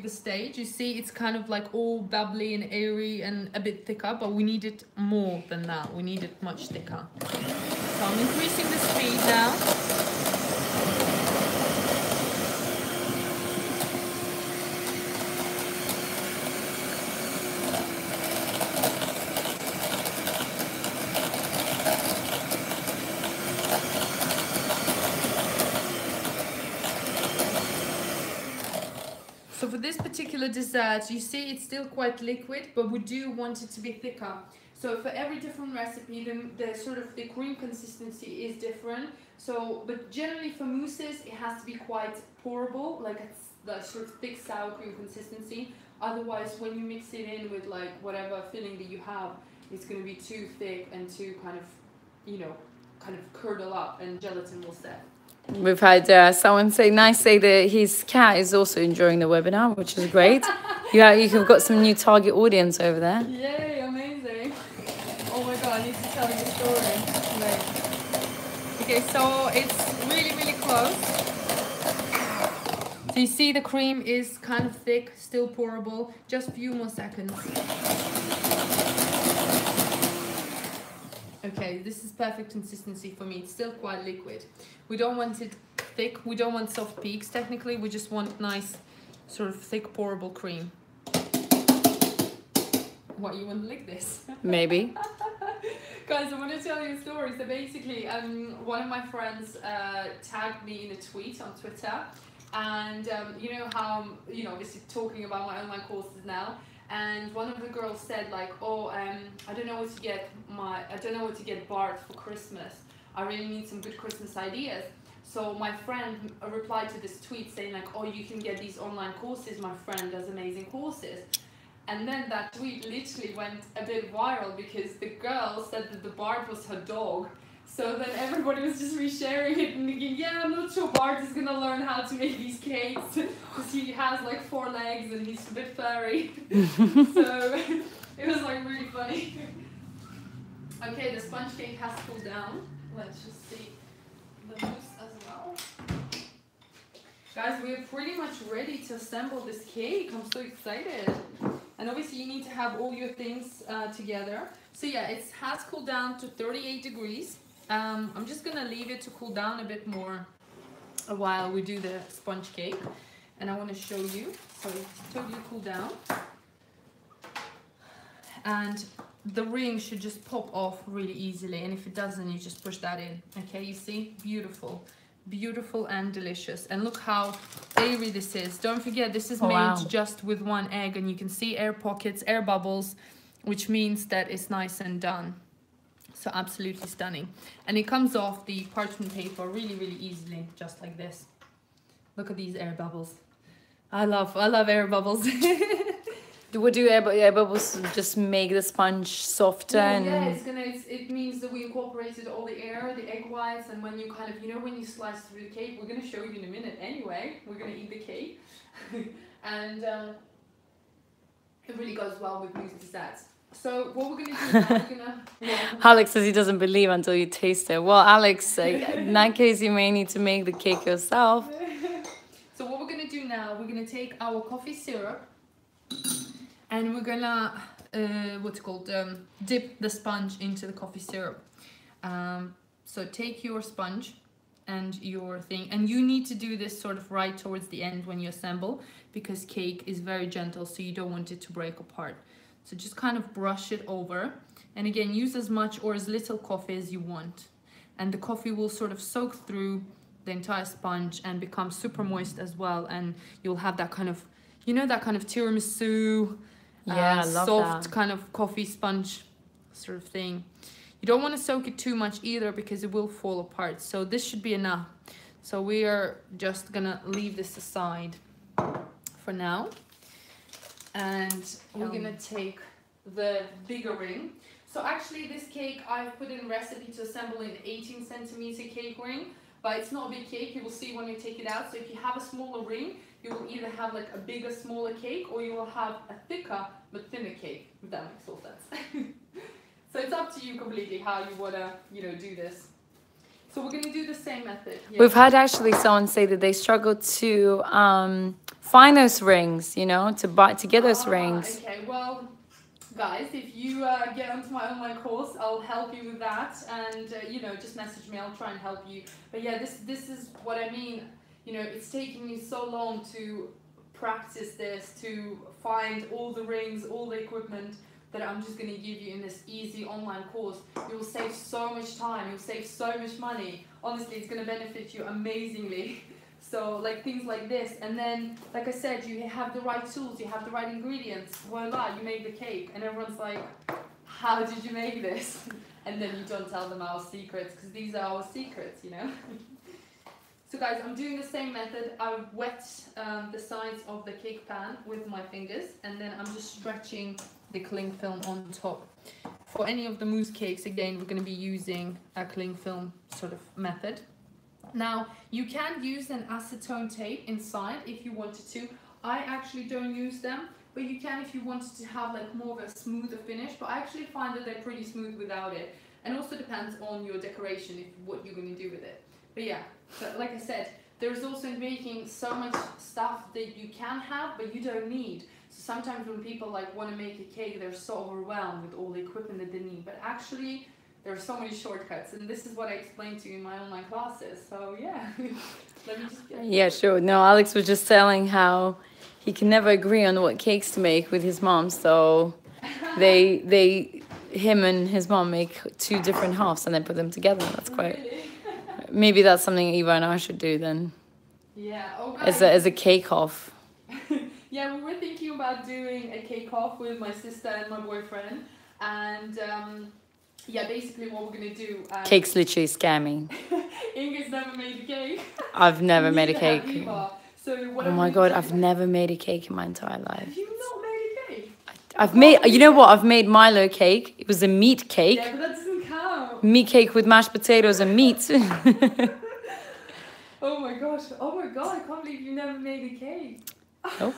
Stage, you see it's kind of like all bubbly and airy and a bit thicker, but we need it more than that. We need it much thicker. So I'm increasing the speed now. So for this particular dessert, you see it's still quite liquid, but we do want it to be thicker. So for every different recipe, the sort of the cream consistency is different. So, but generally for mousses, it has to be quite pourable, like it's the sort of thick sour cream consistency. Otherwise, when you mix it in with like whatever filling that you have, it's going to be too thick and too kind of, you know, kind of curdle up, and gelatin will set. We've had someone say that his cat is also enjoying the webinar, which is great. You've got some new target audience over there. Yay, amazing. Oh my god, I need to tell you a story. Wait. Okay, so it's really, really close. So you see the cream is kind of thick, still pourable. Just a few more seconds. Okay, this is perfect consistency for me. It's still quite liquid. We don't want it thick. We don't want soft peaks. Technically, we just want nice, sort of thick, pourable cream. What, you want to lick this? Maybe. Guys, I want to tell you a story. So basically, one of my friends tagged me in a tweet on Twitter. And you know how, you know, obviously talking about my online courses now. And one of the girls said like, oh, I don't know what to get Bart for Christmas. I really need some good Christmas ideas. So my friend replied to this tweet saying like, oh, you can get these online courses. My friend does amazing courses. And then that tweet literally went a bit viral because the girl said that the Bart was her dog. So then everybody was just resharing it and thinking, yeah, I'm not sure Bart is gonna learn how to make these cakes because he has like 4 legs and he's a bit furry. So it was like really funny. Okay, the sponge cake has cooled down. Let's just see the mousse as well. Guys, we're pretty much ready to assemble this cake. I'm so excited. And obviously you need to have all your things together. So yeah, it has cooled down to 38 degrees. I'm just gonna leave it to cool down a bit more while we do the sponge cake. And I want to show you. So it's totally cooled down. And the ring should just pop off really easily, and if it doesn't, you just push that in. Okay, you see? Beautiful. Beautiful and delicious. And look how airy this is. Don't forget, this is made just with one egg, and you can see air pockets, air bubbles, which means that it's nice and done. So absolutely stunning. And it comes off the parchment paper really, really easily, just like this. Look at these air bubbles. I love air bubbles. What do air bubbles just make the sponge softer? Yeah, it means that we incorporated all the air, the egg whites, and when you kind of, you know, when you slice through the cake, we're going to show you in a minute anyway, we're going to eat the cake. And it really goes well with mousse desserts. So what we're going to do now, we're going to... Yeah. Alex says he doesn't believe until you taste it. Well, Alex, in that case, you may need to make the cake yourself. So what we're going to do now, we're going to take our coffee syrup, and we're gonna, dip the sponge into the coffee syrup. So take your sponge and your thing, and you need to do this sort of right towards the end when you assemble, because cake is very gentle, so you don't want it to break apart. So just kind of brush it over, and again, use as much or as little coffee as you want. And the coffee will sort of soak through the entire sponge and become super moist as well, and you'll have that kind of, you know, that kind of tiramisu, soft kind of coffee sponge sort of thing. You don't want to soak it too much either, because it will fall apart. So this should be enough. So we are just gonna leave this aside for now, and we're gonna take the bigger ring. So actually this cake I've put in recipe to assemble an 18 centimeter cake ring, but it's not a big cake. You will see when we take it out. So if you have a smaller ring, you will either have like a bigger, smaller cake, or you will have a thicker but thinner cake, if that makes all sense. So it's up to you completely how you want to, you know, do this. So we're going to do the same method. Yeah. We've had actually someone say that they struggle to find those rings, you know, to get those rings. Okay, well, guys, if you get onto my online course, I'll help you with that, and you know, just message me, I'll try and help you. But yeah, this is what I mean. You know, it's taking me so long to practice this, to find all the rings, all the equipment, that I'm just going to give you in this easy online course. You will save so much time, you'll save so much money. Honestly, it's going to benefit you amazingly. So like things like this, and then like I said, you have the right tools, you have the right ingredients, voila, you made the cake, and everyone's like, how did you make this? And then you don't tell them our secrets, because these are our secrets, you know. So guys, I'm doing the same method. I've wet the sides of the cake pan with my fingers, and then I'm just stretching the cling film on top. For any of the mousse cakes, again, we're going to be using a cling film sort of method. Now, you can use an acetone tape inside if you wanted to. I actually don't use them, but you can if you wanted to have like more of a smoother finish, but I actually find that they're pretty smooth without it. And also depends on your decoration, if what you're going to do with it. But yeah, so like I said, there's also in baking so much stuff that you can have, but you don't need. So sometimes when people like want to make a cake, they're so overwhelmed with all the equipment that they need. But actually, there are so many shortcuts, and this is what I explained to you in my online classes. So yeah, let me just get... Yeah, sure. No, Alex was just telling how he can never agree on what cakes to make with his mom. So him and his mom make two different halves and then put them together. That's quite... Really? Maybe that's something Eva and I should do then. Yeah. Oh, as a cake off. Yeah, we were thinking about doing a cake off with my sister and my boyfriend, and yeah, basically what we're gonna do. Cakes literally scare me. Inga's never made a cake. I've never made a cake. So what oh my god, I've never made a cake in my entire life. Have you not made a cake? I've made, you know what? I've made Milo cake. It was a meat cake. Yeah, but that doesn't count. Meat cake with mashed potatoes and meat. Oh my gosh! Oh my god! I can't believe you never made a cake. Nope.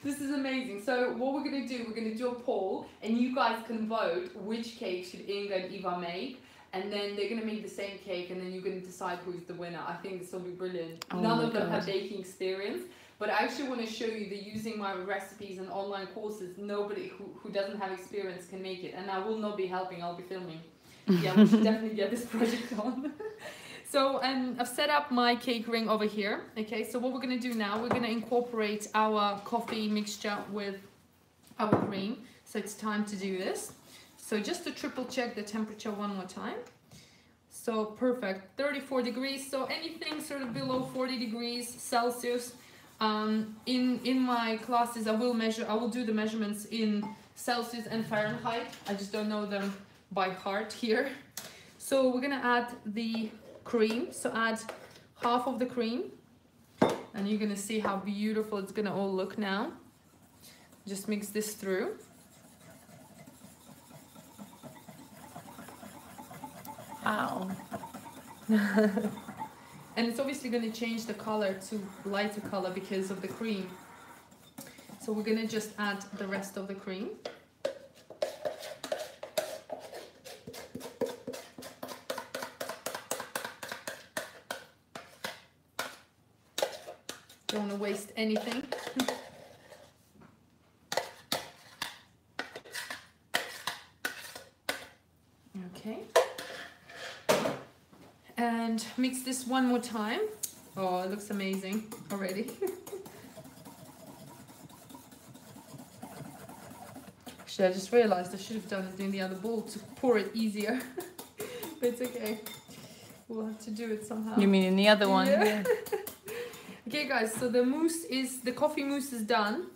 This is amazing. So what we're going to do, we're going to do a poll, and you guys can vote which cake should Inga and Eva make, and then they're going to make the same cake, and then you're going to decide who's the winner. I think this will be brilliant. Oh None of them have baking experience, but I actually want to show you that using my recipes and online courses, nobody who doesn't have experience can make it, and I will not be helping, I'll be filming. Yeah, we should definitely get this project on. So I've set up my cake ring over here. Okay, so what we're going to do now, we're going to incorporate our coffee mixture with our cream. So it's time to do this. So just to triple check the temperature one more time. So perfect, 34 degrees. So anything sort of below 40 degrees Celsius. In my classes, I will do the measurements in Celsius and Fahrenheit. I just don't know them by heart here. So we're gonna add the cream. So add half of the cream, and you're gonna see how beautiful it's gonna all look now. Just mix this through. Wow. And it's obviously going to change the color to lighter color because of the cream. So we're going to just add the rest of the cream. Don't want to waste anything. Okay. And mix this one more time. Oh, it looks amazing already. Actually, I just realized I should have done it in the other bowl to pour it easier. But it's okay. We'll have to do it somehow. You mean in the other one? Yeah. Okay, guys, so the coffee mousse is done.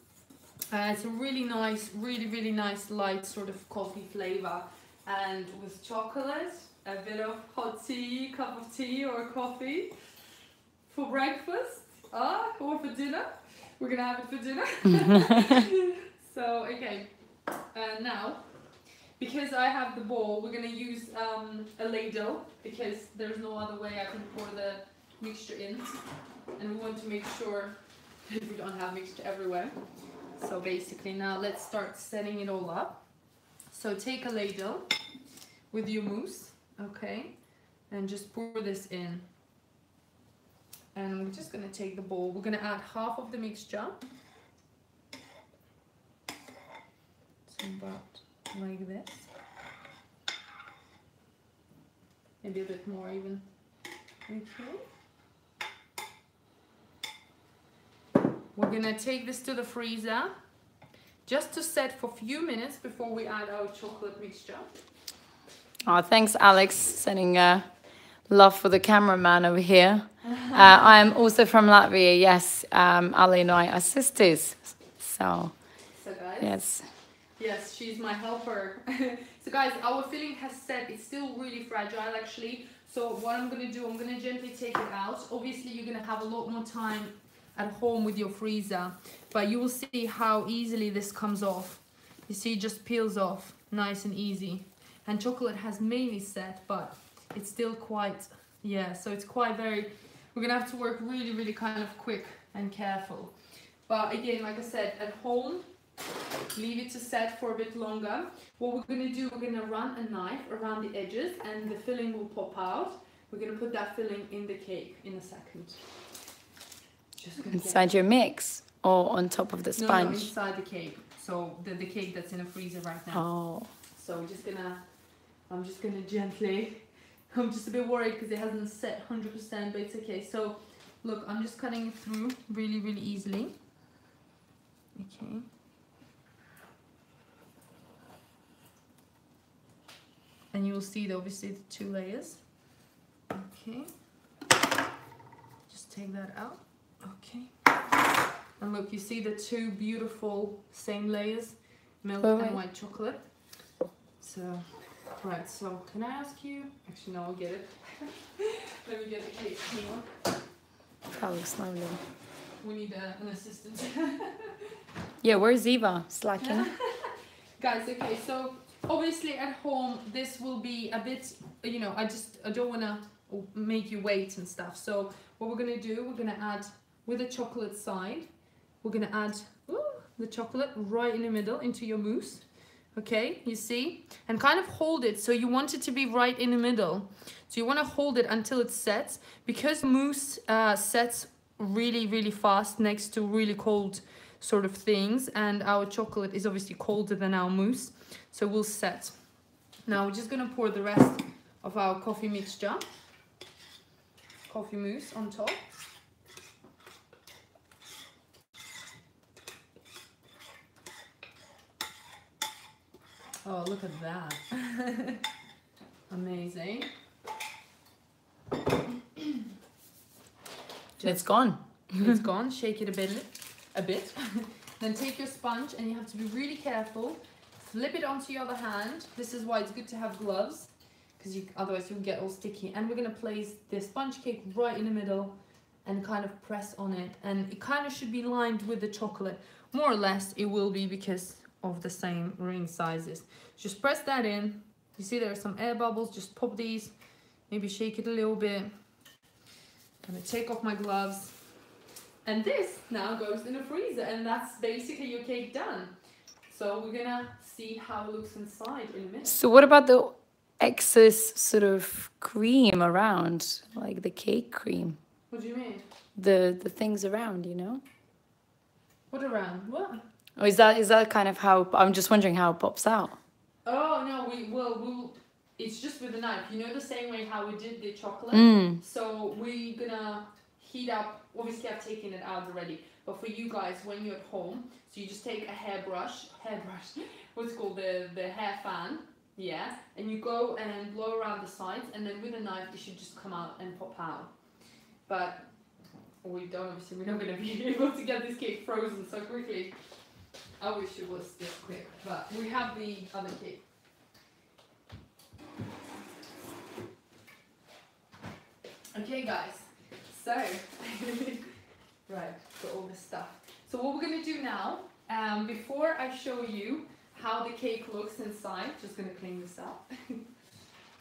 It's a really nice, really nice light sort of coffee flavor. And with chocolate, a bit of hot tea, cup of tea or coffee for breakfast, or for dinner. We're gonna have it for dinner. So, okay, now, because I have the bowl, we're gonna use a ladle because there's no other way I can pour the mixture in. And we want to make sure that we don't have mixture everywhere. So basically now let's start setting it all up. So take a ladle with your mousse, okay, and just pour this in. And we're just gonna take the bowl. We're gonna add half of the mixture. So about like this. Maybe a bit more even. Okay. We're gonna take this to the freezer just to set for a few minutes before we add our chocolate mixture. Oh, thanks, Alex, sending love for the cameraman over here. I am also from Latvia. Yes, Ali and I are sisters. So guys, yes, she's my helper. So guys, our filling has set. It's still really fragile actually. So what I'm gonna do, I'm gonna gently take it out. Obviously, you're gonna have a lot more time at home with your freezer, but you will see how easily this comes off. You see, it just peels off nice and easy. And chocolate has mainly set, but it's still quite, so it's quite very, we're gonna have to work really kind of quick and careful. But again, like I said, at home, leave it to set for a bit longer. What we're gonna do, we're gonna run a knife around the edges and the filling will pop out. We're gonna put that filling in the cake in a second. Inside your mix or on top of the sponge? No, inside the cake. So the cake that's in the freezer right now. Oh. So I'm just gonna gently, I'm just a bit worried because it hasn't set 100%, but it's okay. So look, I'm just cutting it through really easily. Okay. And you will see obviously the 2 layers. Okay. Just take that out. Okay. And look, you see the 2 beautiful same layers, milk and white chocolate. So, right, so can I ask you, actually no, I'll get it. Let me get the cake here. That looks lovely. We need an assistant. Yeah, where's Eva? Slacking. Guys, okay, so obviously at home this will be a bit, you know, I don't want to make you wait and stuff. So what we're going to do, we're going to add, with the chocolate side, we're going to add the chocolate right in the middle into your mousse. Okay, you see? And kind of hold it. So you want it to be right in the middle. So you want to hold it until it sets. Because mousse sets really fast next to really cold sort of things. And our chocolate is obviously colder than our mousse. So we'll set. Now we're just going to pour the rest of our coffee mixture. Coffee mousse on top. Oh, look at that. Amazing. It's gone. It's gone. Shake it a bit. Then take your sponge, and you have to be really careful. Flip it onto your other hand. This is why it's good to have gloves, because otherwise you'll get all sticky. And we're gonna place the sponge cake right in the middle and kind of press on it. And it kind of should be lined with the chocolate. More or less it will be because of the same ring sizes. Just press that in. You see there are some air bubbles. Just pop these. Maybe shake it a little bit. I'm gonna take off my gloves. And this now goes in the freezer, and that's basically your cake done. So we're gonna see how it looks inside in a minute. So what about the excess sort of cream around, like the cake cream? What do you mean? The things around, you know? What around? What? Or is that kind of how, I'm just wondering how it pops out. Oh no, we'll it's just with a knife. You know, the same way how we did the chocolate. So we're gonna heat up. Obviously I've taken it out already, but for you guys, when you're at home, so you just take a hairbrush, what's called the hair fan, yeah, and you go and blow around the sides, and then with a knife it should just come out and pop out. But we don't, obviously we're not gonna be able to get this cake frozen so quickly. I wish it was this quick, but we have the other cake. Okay guys, so, right, got all this stuff. So what we're gonna do now, before I show you how the cake looks inside, just gonna clean this up.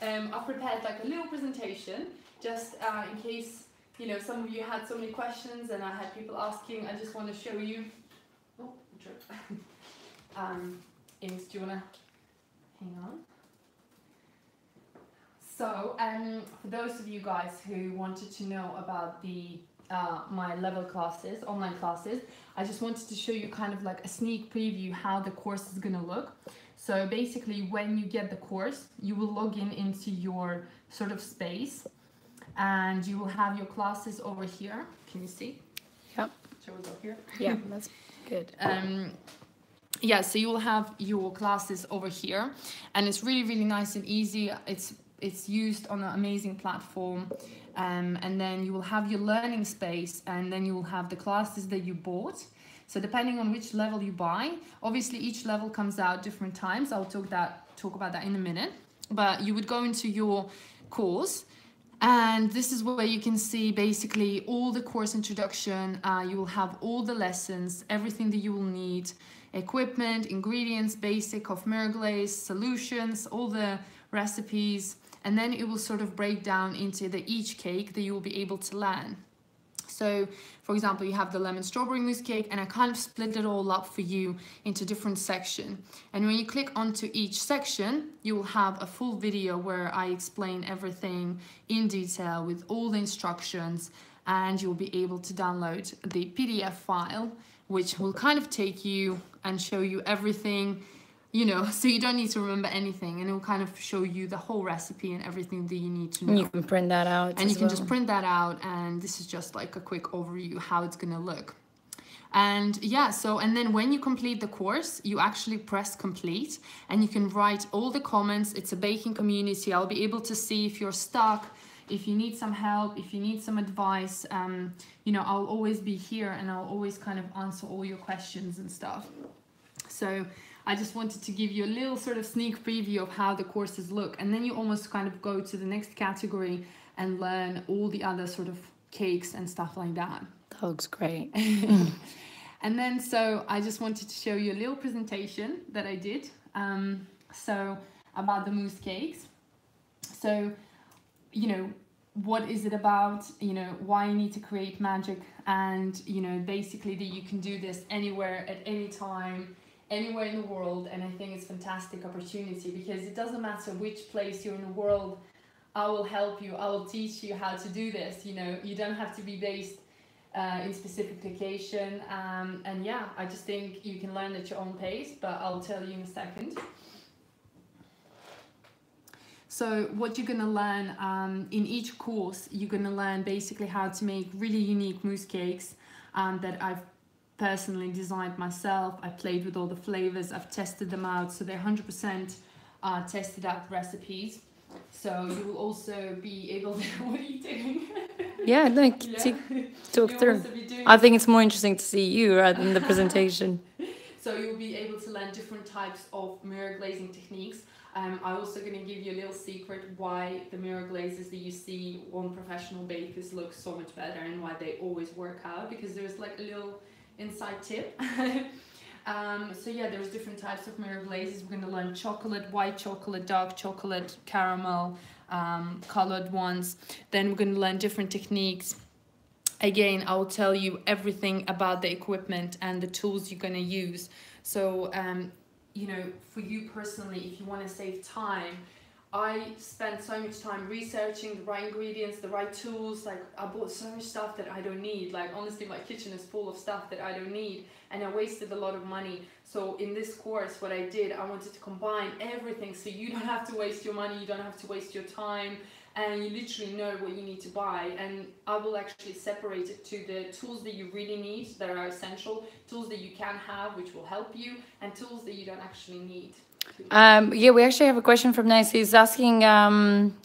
I've prepared like a little presentation, just in case, you know, some of you had so many questions and I had people asking. I just want to show you. Oh, trip. Ings, do you wanna hang on? So, for those of you guys who wanted to know about the my level classes, online classes, I just wanted to show you kind of like a sneak preview how the course is gonna look. So basically, when you get the course, you will log in into your sort of space, and you will have your classes over here. Can you see? Yep. Shall we go here? Yeah, that's good. Yeah, so you will have your classes over here, and it's really, really nice and easy. It's used on an amazing platform, and then you will have your learning space, and then you will have the classes that you bought. So depending on which level you buy, obviously each level comes out different times. I'll talk about that in a minute. But you would go into your course, and this is where you can see basically all the course introduction. You will have all the lessons, everything that you will need, equipment, ingredients, basic of mirror glaze, solutions, all the recipes, and then it will sort of break down into each cake that you will be able to learn. So, for example, you have the lemon strawberry mousse cake, and I kind of split it all up for you into different sections. And when you click onto each section, you will have a full video where I explain everything in detail with all the instructions, and you'll be able to download the PDF file, which will kind of take you and show you everything, you know, so you don't need to remember anything, and it will kind of show you the whole recipe and everything that you need to know. And you can print that out. And you can just print that out, and this is just like a quick overview how it's gonna look. And yeah, so, and then when you complete the course, you actually press complete, and you can write all the comments. It's a baking community. I'll be able to see if you're stuck, if you need some help, if you need some advice. You know, I'll always be here, and I'll always kind of answer all your questions and stuff. So I just wanted to give you a little sort of sneak preview of how the courses look, and then you almost kind of go to the next category and learn all the other sort of cakes and stuff like that. That looks great. And then, so I just wanted to show you a little presentation that I did, so about the mousse cakes. So, you know, what is it about, you know, why you need to create magic, and, you know, basically that you can do this anywhere at any time, anywhere in the world. And I think it's a fantastic opportunity, because it doesn't matter which place you're in the world, I will help you, I will teach you how to do this. You know, you don't have to be based in specific location, and yeah, I just think you can learn at your own pace, but I'll tell you in a second. So what you're gonna learn in each course, you're gonna learn basically how to make really unique mousse cakes that I've personally designed myself. I played with all the flavors. I've tested them out, so they're 100% tested out recipes. So you will also be able to... What are you doing? Yeah, no, talk through. I think it's more interesting to see you rather than the presentation. So you'll be able to learn different types of mirror glazing techniques. I'm also going to give you a little secret why the mirror glazes that you see on professional bakers look so much better and why they always work out, because there's like a little inside tip. So yeah, there's different types of mirror glazes. We're going to learn chocolate, white chocolate, dark chocolate, caramel, colored ones. Then we're going to learn different techniques. Again, I'll tell you everything about the equipment and the tools you're going to use. So, you know, for you personally, if you want to save time, I spent so much time researching the right ingredients, the right tools. Like, I bought so much stuff that I don't need. Like, honestly, my kitchen is full of stuff that I don't need, and I wasted a lot of money. So in this course, what I did, I wanted to combine everything, so you don't have to waste your money, you don't have to waste your time, and you literally know what you need to buy. And I will actually separate it to the tools that you really need, that are essential, tools that you can have, which will help you, and tools that you don't actually need. Yeah, we actually have a question from Nancy. He's asking, I'm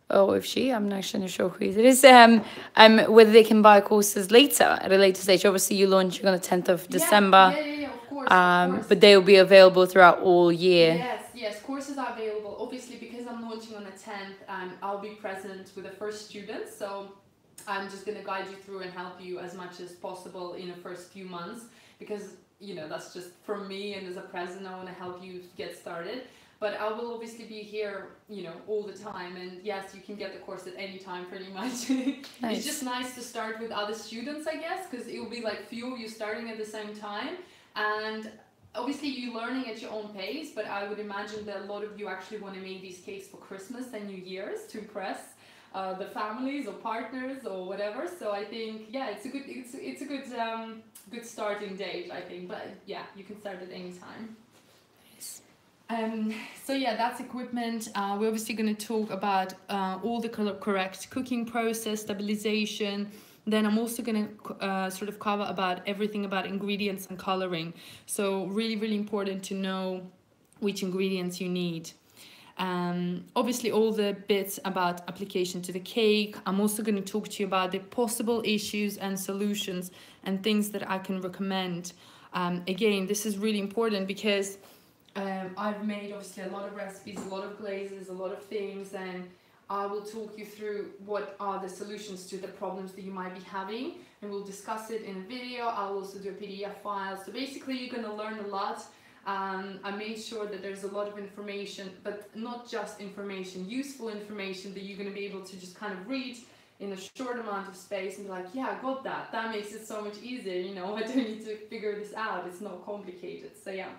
not actually sure who it is, whether they can buy courses later, at a later stage. Obviously, you launch on the 10th of December. Yeah, of course. But they will be available throughout all year. Yes, courses are available. Obviously, because I'm launching on the 10th, I'll be present with the first students. So I'm just going to guide you through and help you as much as possible in the first few months, because, you know, that's just from me, and as a president, I want to help you get started. But I will obviously be here, you know, all the time. And yes, you can get the course at any time, pretty much. Nice. It's just nice to start with other students, I guess, because it will be like few of you starting at the same time. And obviously you're learning at your own pace, but I would imagine that a lot of you actually want to make these cakes for Christmas and New Year's to impress the families or partners or whatever. So I think, yeah, it's a good starting date, I think. But yeah, you can start at any time. So yeah, that's equipment. We're obviously going to talk about all the correct cooking process, stabilization. Then I'm also going to sort of cover about everything about ingredients and coloring. So really, really important to know which ingredients you need. Obviously all the bits about application to the cake. I'm also going to talk to you about the possible issues and solutions and things that I can recommend. Again, this is really important because I've made obviously a lot of recipes, a lot of glazes, a lot of things, and I will talk you through what are the solutions to the problems that you might be having, and we'll discuss it in a video. I'll also do a PDF file. So basically you're going to learn a lot. I made sure that there's a lot of information, but not just information, useful information that you're going to be able to just kind of read in a short amount of space and be like, yeah, I got that. That makes it so much easier, you know, I don't need to figure this out. It's not complicated. So yeah.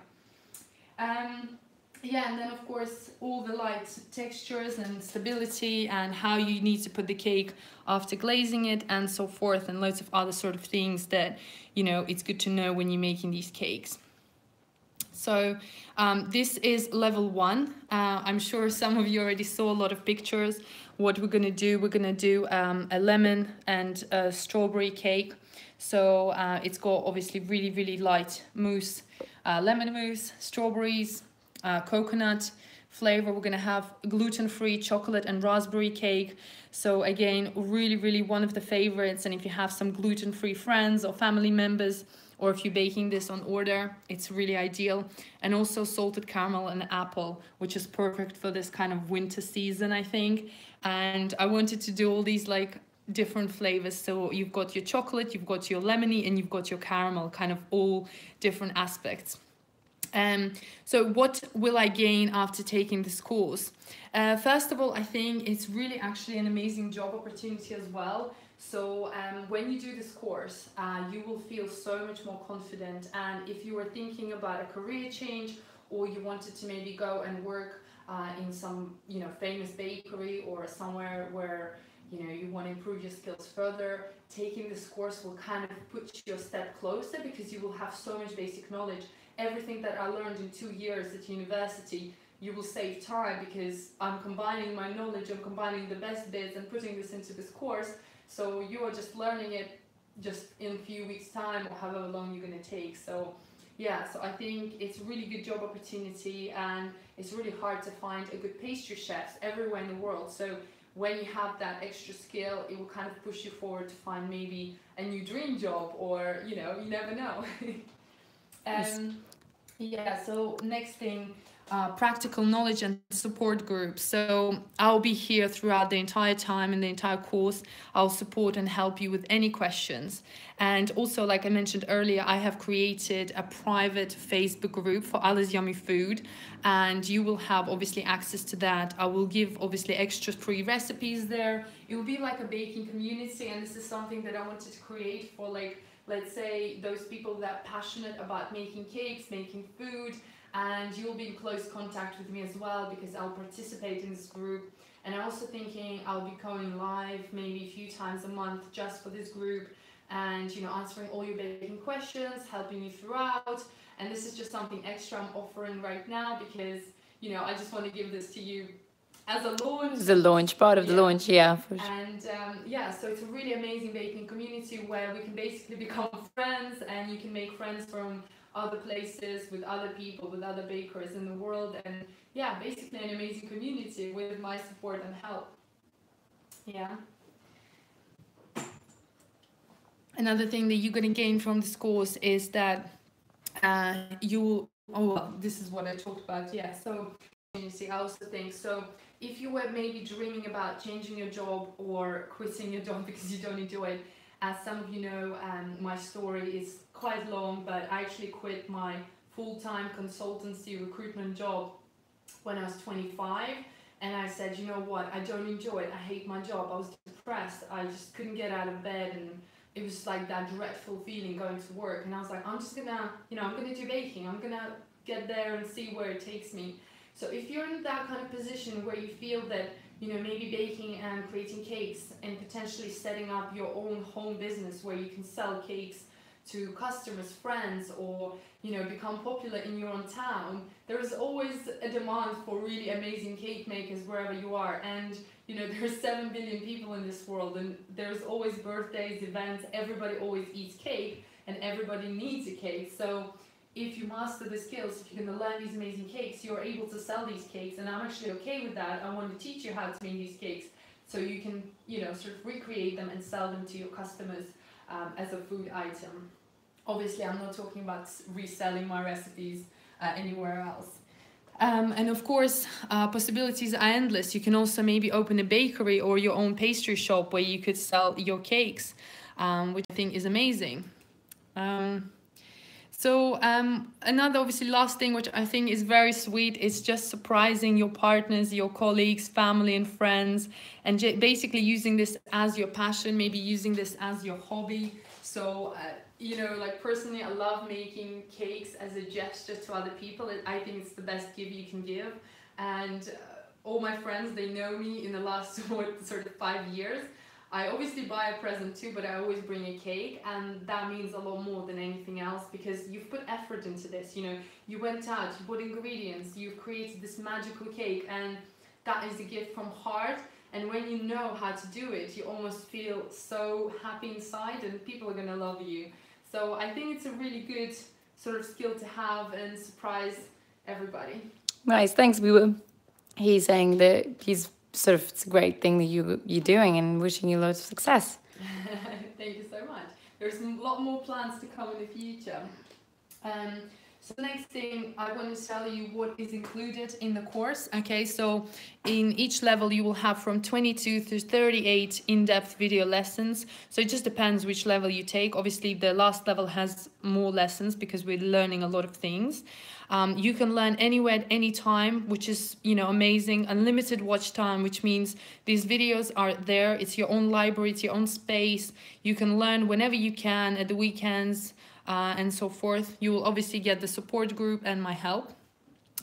Yeah, and then of course all the light textures and stability and how you need to put the cake after glazing it and so forth, and loads of other sort of things that, you know, it's good to know when you're making these cakes. So this is level 1. I'm sure some of you already saw a lot of pictures. What we're going to do, we're going to do a lemon and a strawberry cake. So it's got obviously really, really light mousse, lemon mousse, strawberries, coconut flavor. We're going to have gluten-free chocolate and raspberry cake. So again, really, really one of the favorites. And if you have some gluten-free friends or family members, or if you're baking this on order, it's really ideal. And also salted caramel and apple, which is perfect for this kind of winter season, I think. And I wanted to do all these like different flavors. So you've got your chocolate, you've got your lemony, and you've got your caramel, kind of all different aspects. So what will I gain after taking this course? First of all, I think it's really actually an amazing job opportunity as well. So when you do this course, you will feel so much more confident. And if you were thinking about a career change, or you wanted to maybe go and work in some, you know, famous bakery or somewhere where, you know, you want to improve your skills further, taking this course will kind of put you a step closer, because you will have so much basic knowledge. Everything that I learned in 2 years at university, you will save time, because I'm combining my knowledge, I'm combining the best bits and putting this into this course. So you are just learning it just in a few weeks time, or however long you're going to take. So yeah, so I think it's a really good job opportunity, and it's really hard to find a good pastry chefs everywhere in the world. So when you have that extra skill, it will kind of push you forward to find maybe a new dream job, or you know, you never know. Yeah, so next thing, practical knowledge and support groups. So I'll be here throughout the entire time in the entire course. I'll support and help you with any questions. And also, like I mentioned earlier, I have created a private Facebook group for AllasYummyFood, and you will have obviously access to that. I will give obviously extra free recipes there. It will be like a baking community, and this is something that I wanted to create for, like, let's say those people that are passionate about making cakes, making food, and you'll be in close contact with me as well, because I'll participate in this group. And I'm also thinking I'll be going live maybe a few times a month just for this group, and you know, answering all your baking questions, helping you throughout. And this is just something extra I'm offering right now, because you know, I just want to give this to you as a launch. The launch, part of the launch, yeah. For sure. And yeah, so it's a really amazing baking community where we can basically become friends, and you can make friends from other places, with other people, with other bakers in the world. And yeah, basically an amazing community with my support and help. Yeah. Another thing that you're going to gain from this course is that you, oh well, this is what I talked about, yeah. So I also think, so if you were maybe dreaming about changing your job or quitting your job because you don't enjoy it, as some of you know, my story is quite long, but I actually quit my full-time consultancy recruitment job when I was 25, and I said, you know what, I don't enjoy it, I hate my job, I was depressed, I just couldn't get out of bed, and it was like that dreadful feeling going to work. And I was like, I'm just gonna, you know, I'm gonna do baking, I'm gonna get there and see where it takes me. So if you're in that kind of position where you feel that, you know, maybe baking and creating cakes and potentially setting up your own home business where you can sell cakes to customers, friends, or, you know, become popular in your own town, there is always a demand for really amazing cake makers wherever you are. And, you know, there's 7 billion people in this world, and there's always birthdays, events, everybody always eats cake, and everybody needs a cake. So if you master the skills, if you're going to learn these amazing cakes, you're able to sell these cakes, and I'm actually okay with that. I want to teach you how to make these cakes so you can, you know, sort of recreate them and sell them to your customers as a food item. Obviously, I'm not talking about reselling my recipes anywhere else. And of course, possibilities are endless. You can also maybe open a bakery or your own pastry shop where you could sell your cakes, which I think is amazing. So another obviously last thing, which I think is very sweet, is just surprising your partners, your colleagues, family and friends, and basically using this as your passion, maybe using this as your hobby. So, you know, like personally, I love making cakes as a gesture to other people. I think it's the best gift you can give. And all my friends, they know me in the last sort of 5 years. I obviously buy a present too, but I always bring a cake, and that means a lot more than anything else, because you've put effort into this. You know, you went out, you bought ingredients, you've created this magical cake, and that is a gift from heart. And when you know how to do it, you almost feel so happy inside, and people are gonna love you. So I think it's a really good sort of skill to have and surprise everybody. Nice, thanks. He's saying that he's sort of, it's a great thing that you're doing, and wishing you loads of success. Thank you so much. There's a lot more plans to come in the future. So the next thing I want to tell you what is included in the course. Okay, so in each level you will have from 22 to 38 in-depth video lessons. So it just depends which level you take. Obviously the last level has more lessons because we're learning a lot of things. You can learn anywhere at any time, which is, you know, amazing. Unlimited watch time, which means these videos are there. It's your own library, it's your own space. You can learn whenever you can, at the weekends, and so forth. You will obviously get the support group and my help.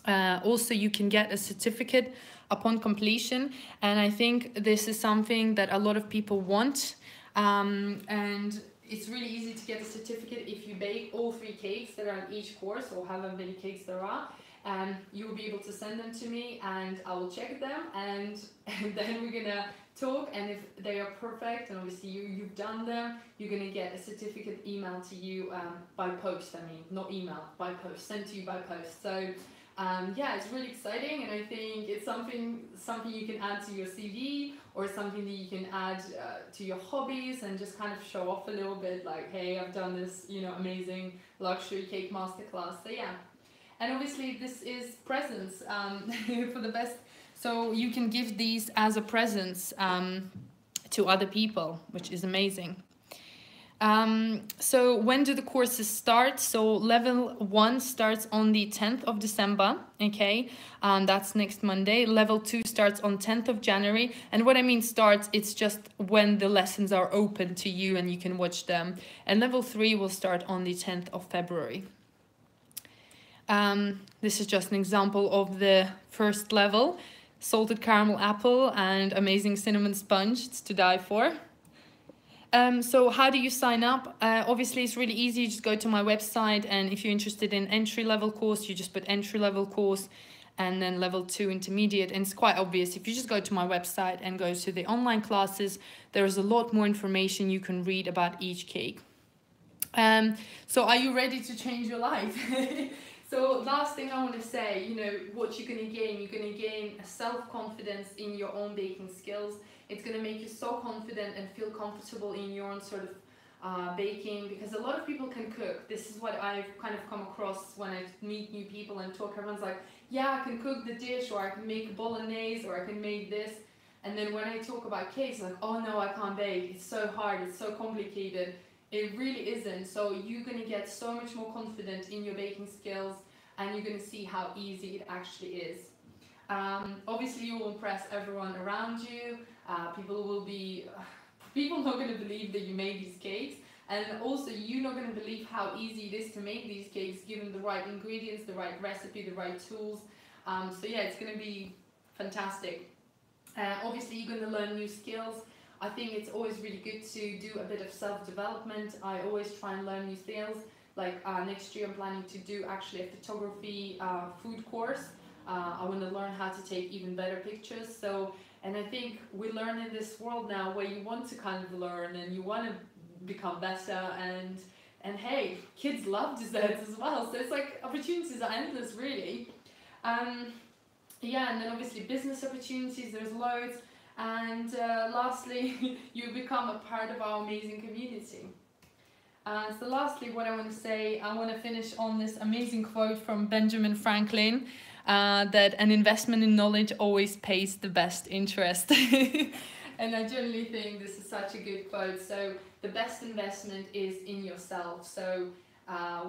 Also, you can get a certificate upon completion, and I think this is something that a lot of people want. And it's really easy to get a certificate if you bake all 3 cakes that are in each course, or however many cakes there are. You will be able to send them to me and I will check them, and then we're gonna talk, and if they are perfect and obviously you've done them, you're gonna get a certificate emailed to you by post. I mean, not email, by post, sent to you by post. So yeah, it's really exciting, and I think it's something you can add to your CV, or something that you can add to your hobbies, and just kind of show off a little bit, like, hey, I've done this, you know, amazing luxury cake masterclass. So yeah, and obviously this is presents for the best. So you can give these as a present to other people, which is amazing. So when do the courses start? So level 1 starts on the 10th of December, okay? That's next Monday. Level 2 starts on 10th of January. And what I mean starts, it's just when the lessons are open to you and you can watch them. And level 3 will start on the 10th of February. This is just an example of the first level. Salted caramel apple and amazing cinnamon sponge. It's to die for. So how do you sign up? Obviously, it's really easy. You just go to my website, and if you're interested in entry-level course, you just put entry-level course, and then level 2 intermediate. And it's quite obvious. If you just go to my website and go to the online classes, there's a lot more information you can read about each cake. So are you ready to change your life? So last thing I want to say, you know, what you're going to gain. You're going to gain a self-confidence in your own baking skills. It's going to make you so confident and feel comfortable in your own sort of baking, because a lot of people can cook. This is what I've kind of come across when I meet new people and talk. Everyone's like, yeah, I can cook the dish, or I can make bolognese, or I can make this. And then when I talk about cakes, like, oh no, I can't bake. It's so hard. It's so complicated. It really isn't. So you're going to get so much more confident in your baking skills, and you're going to see how easy it actually is. Obviously, you will impress everyone around you. People not going to believe that you made these cakes, and also you're not going to believe how easy it is to make these cakes given the right ingredients, the right recipe, the right tools. So yeah, it's going to be fantastic. Obviously, you're going to learn new skills. I think it's always really good to do a bit of self-development. I always try and learn new skills. Like next year I'm planning to do actually a photography food course. I want to learn how to take even better pictures. So, and I think we learn in this world now where you want to kind of learn and you want to become better, and hey, kids love desserts as well. So it's like opportunities are endless, really. Yeah, and then obviously business opportunities, there's loads. And lastly, you become a part of our amazing community. So lastly, what I want to say, I want to finish on this amazing quote from Benjamin Franklin, that an investment in knowledge always pays the best interest. And I generally think this is such a good quote. So the best investment is in yourself. So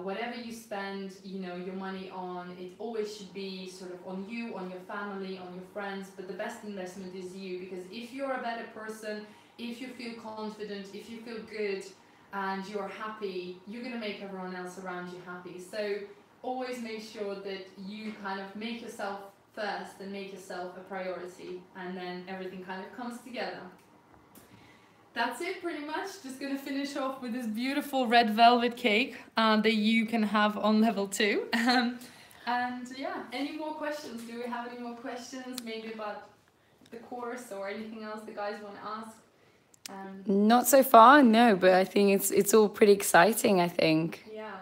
whatever you spend, you know, your money on, it always should be sort of on you, on your family, on your friends. But the best investment is you, because if you're a better person, if you feel confident, if you feel good, and you're happy, you're going to make everyone else around you happy. So always make sure that you kind of make yourself first and make yourself a priority, and then everything kind of comes together. That's it pretty much. Just going to finish off with this beautiful red velvet cake that you can have on level 2. And yeah, any more questions? Do we have any more questions maybe about the course or anything else the guys want to ask? Not so far, no, but I think it's all pretty exciting, I think. Yeah.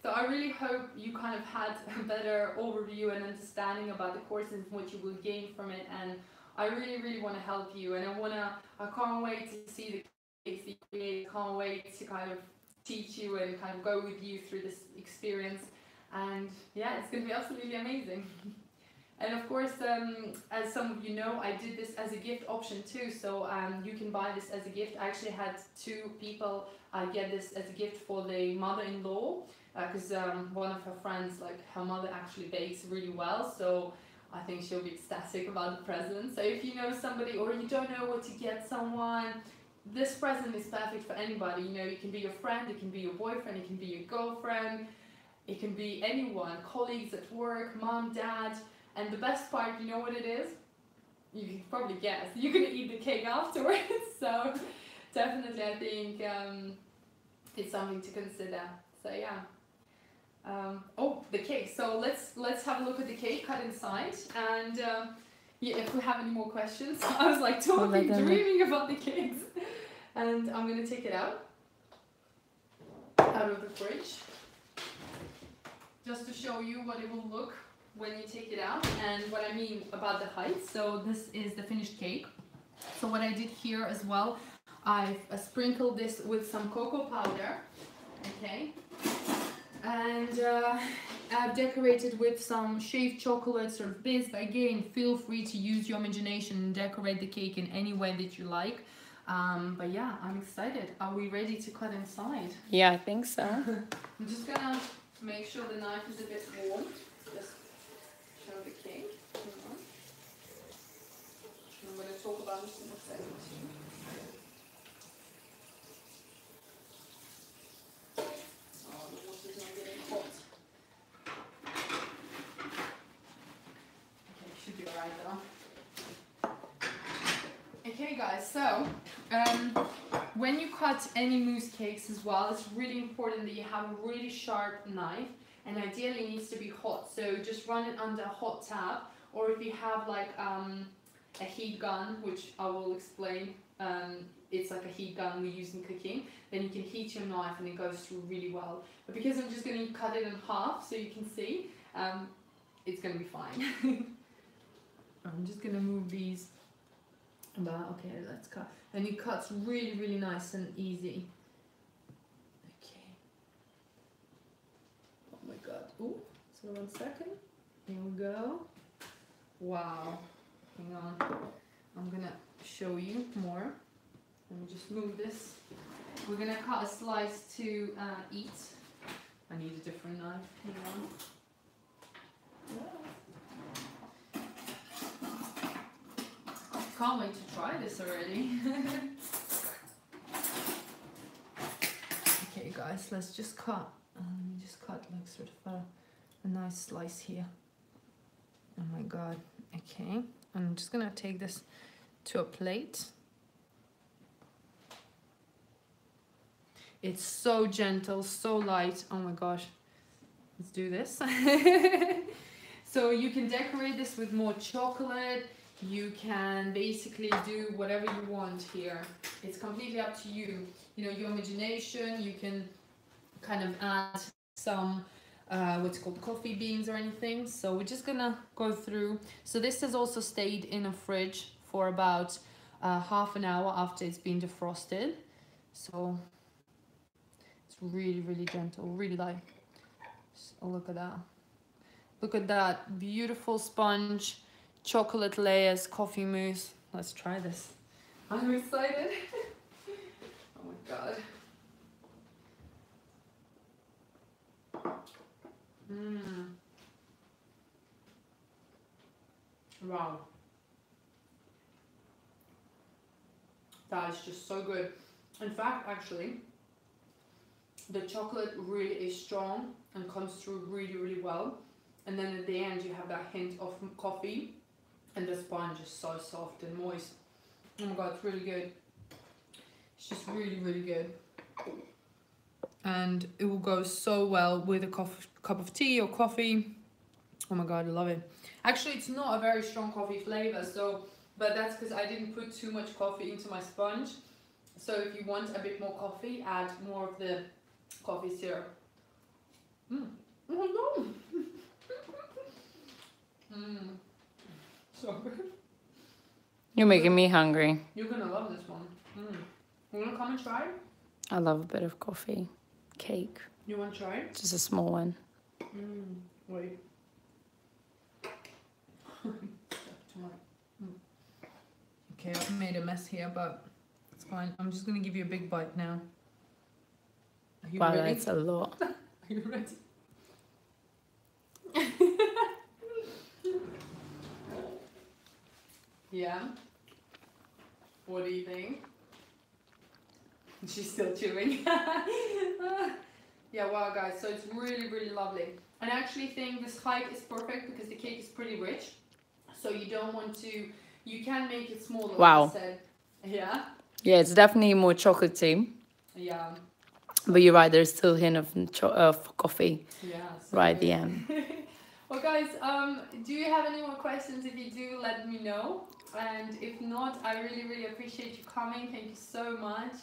So I really hope you kind of had a better overview and understanding about the course and what you will gain from it. And I really, really want to help you. And I can't wait to see the cakes that you create. I can't wait to kind of teach you and kind of go with you through this experience. And yeah, it's going to be absolutely amazing. And of course, as some of you know, I did this as a gift option too, so you can buy this as a gift. I actually had 2 people get this as a gift for the mother-in-law, because one of her friends, like her mother actually bakes really well, so I think she'll be ecstatic about the present. So if you know somebody or you don't know what to get someone, this present is perfect for anybody. You know, it can be your friend, it can be your boyfriend, it can be your girlfriend, it can be anyone, colleagues at work, mom, dad. And the best part, you know what it is? You can probably guess. You're going to eat the cake afterwards. So definitely I think it's something to consider. So yeah. Oh, the cake. So let's have a look at the cake cut inside, and yeah, if we have any more questions. I was like talking, dreaming about the cakes, and I'm gonna take it out of the fridge just to show you what it will look when you take it out and what I mean about the height. So this is the finished cake. So what I did here as well, I've sprinkled this with some cocoa powder, okay, and I've decorated with some shaved chocolate, sort of bits. But again, feel free to use your imagination and decorate the cake in any way that you like. But yeah, I'm excited. Are we ready to cut inside? Yeah, I think so. I'm just gonna make sure the knife is a bit warm. Just show the cake. I'm gonna talk about this in a second too. Oh, the water's not getting hot. Okay, should be alright though. Okay guys, so when you cut any mousse cakes as well, it's really important that you have a really sharp knife, and ideally it needs to be hot. So just run it under a hot tap, or if you have like a heat gun, which I will explain, it's like a heat gun we use in cooking, then you can heat your knife and it goes through really well. But because I'm just going to cut it in half so you can see, it's going to be fine. I'm just going to move these. Okay, let's cut. And it cuts really, really nice and easy. Okay. Oh my god. Ooh, so 1 second. Here we go. Wow. Hang on. I'm gonna show you more. Let me just move this. We're gonna cut a slice to eat. I need a different knife. Hang on. Can't wait to try this already. Okay guys, let's just cut. Let me just cut like sort of a nice slice here. Oh my god. Okay, I'm just gonna take this to a plate. It's so gentle, so light. Oh my gosh. Let's do this. So you can decorate this with more chocolate. You can basically do whatever you want here. It's completely up to you. You know, your imagination. You can kind of add some what's called coffee beans or anything. So we're just gonna go through. So this has also stayed in a fridge for about half an hour after it's been defrosted. So it's really, really gentle, really light. Oh, look at that. Look at that beautiful sponge. Chocolate layers, coffee mousse. Let's try this. I'm excited. Oh my god. Wow. That is just so good. In fact, actually, the chocolate really is strong and comes through really, really well. And then at the end, you have that hint of coffee. And the sponge is so soft and moist. Oh my god, it's really good. It's just really, really good. And it will go so well with a cup of tea or coffee. Oh my god, I love it. Actually, it's not a very strong coffee flavor, but that's because I didn't put too much coffee into my sponge. So if you want a bit more coffee, add more of the coffee syrup. Oh no! So good. You're making me hungry. You're gonna love this one. You wanna come and try it? I love a bit of coffee. Cake. You wanna try it? Just a small one. Wait. Okay, I've made a mess here, but it's fine. I'm just gonna give you a big bite now. Are you ready? That's a lot. Are you ready? Yeah. What do you think? She's still chewing. Yeah, wow guys, so it's really, really lovely. And I actually think this height is perfect because the cake is pretty rich. So you don't want to, you can make it smaller. Wow. Like I said. Yeah? Yeah, it's definitely more chocolatey. Yeah. But you're right, there's still a hint of coffee Yeah. right at the end. Well, guys, do you have any more questions? If you do, let me know. And if not, I really, really appreciate you coming. Thank you so much.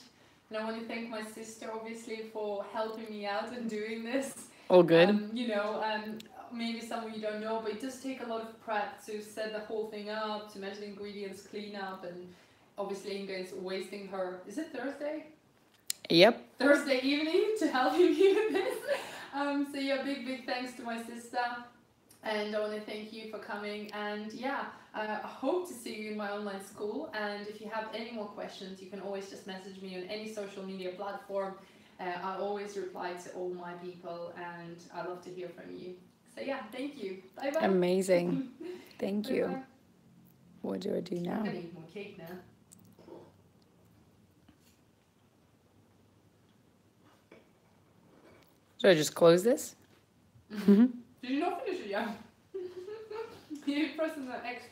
And I want to thank my sister, obviously, for helping me out and doing this. All good. You know, maybe some of you don't know, but it does take a lot of prep to set the whole thing up, to measure the ingredients, clean up, and obviously Inga is wasting her, is it Thursday? Yep. Thursday evening to helping me with this. So yeah, big thanks to my sister. And I want to thank you for coming. And yeah, I hope to see you in my online school. And if you have any more questions, you can always just message me on any social media platform. I always reply to all my people, and I love to hear from you. So yeah, thank you. Bye bye. Amazing. Thank you. Bye-bye. What do I do now? I'm gonna eat more cake now. Should I just close this? Did you not finish it yet? You're pressing the X.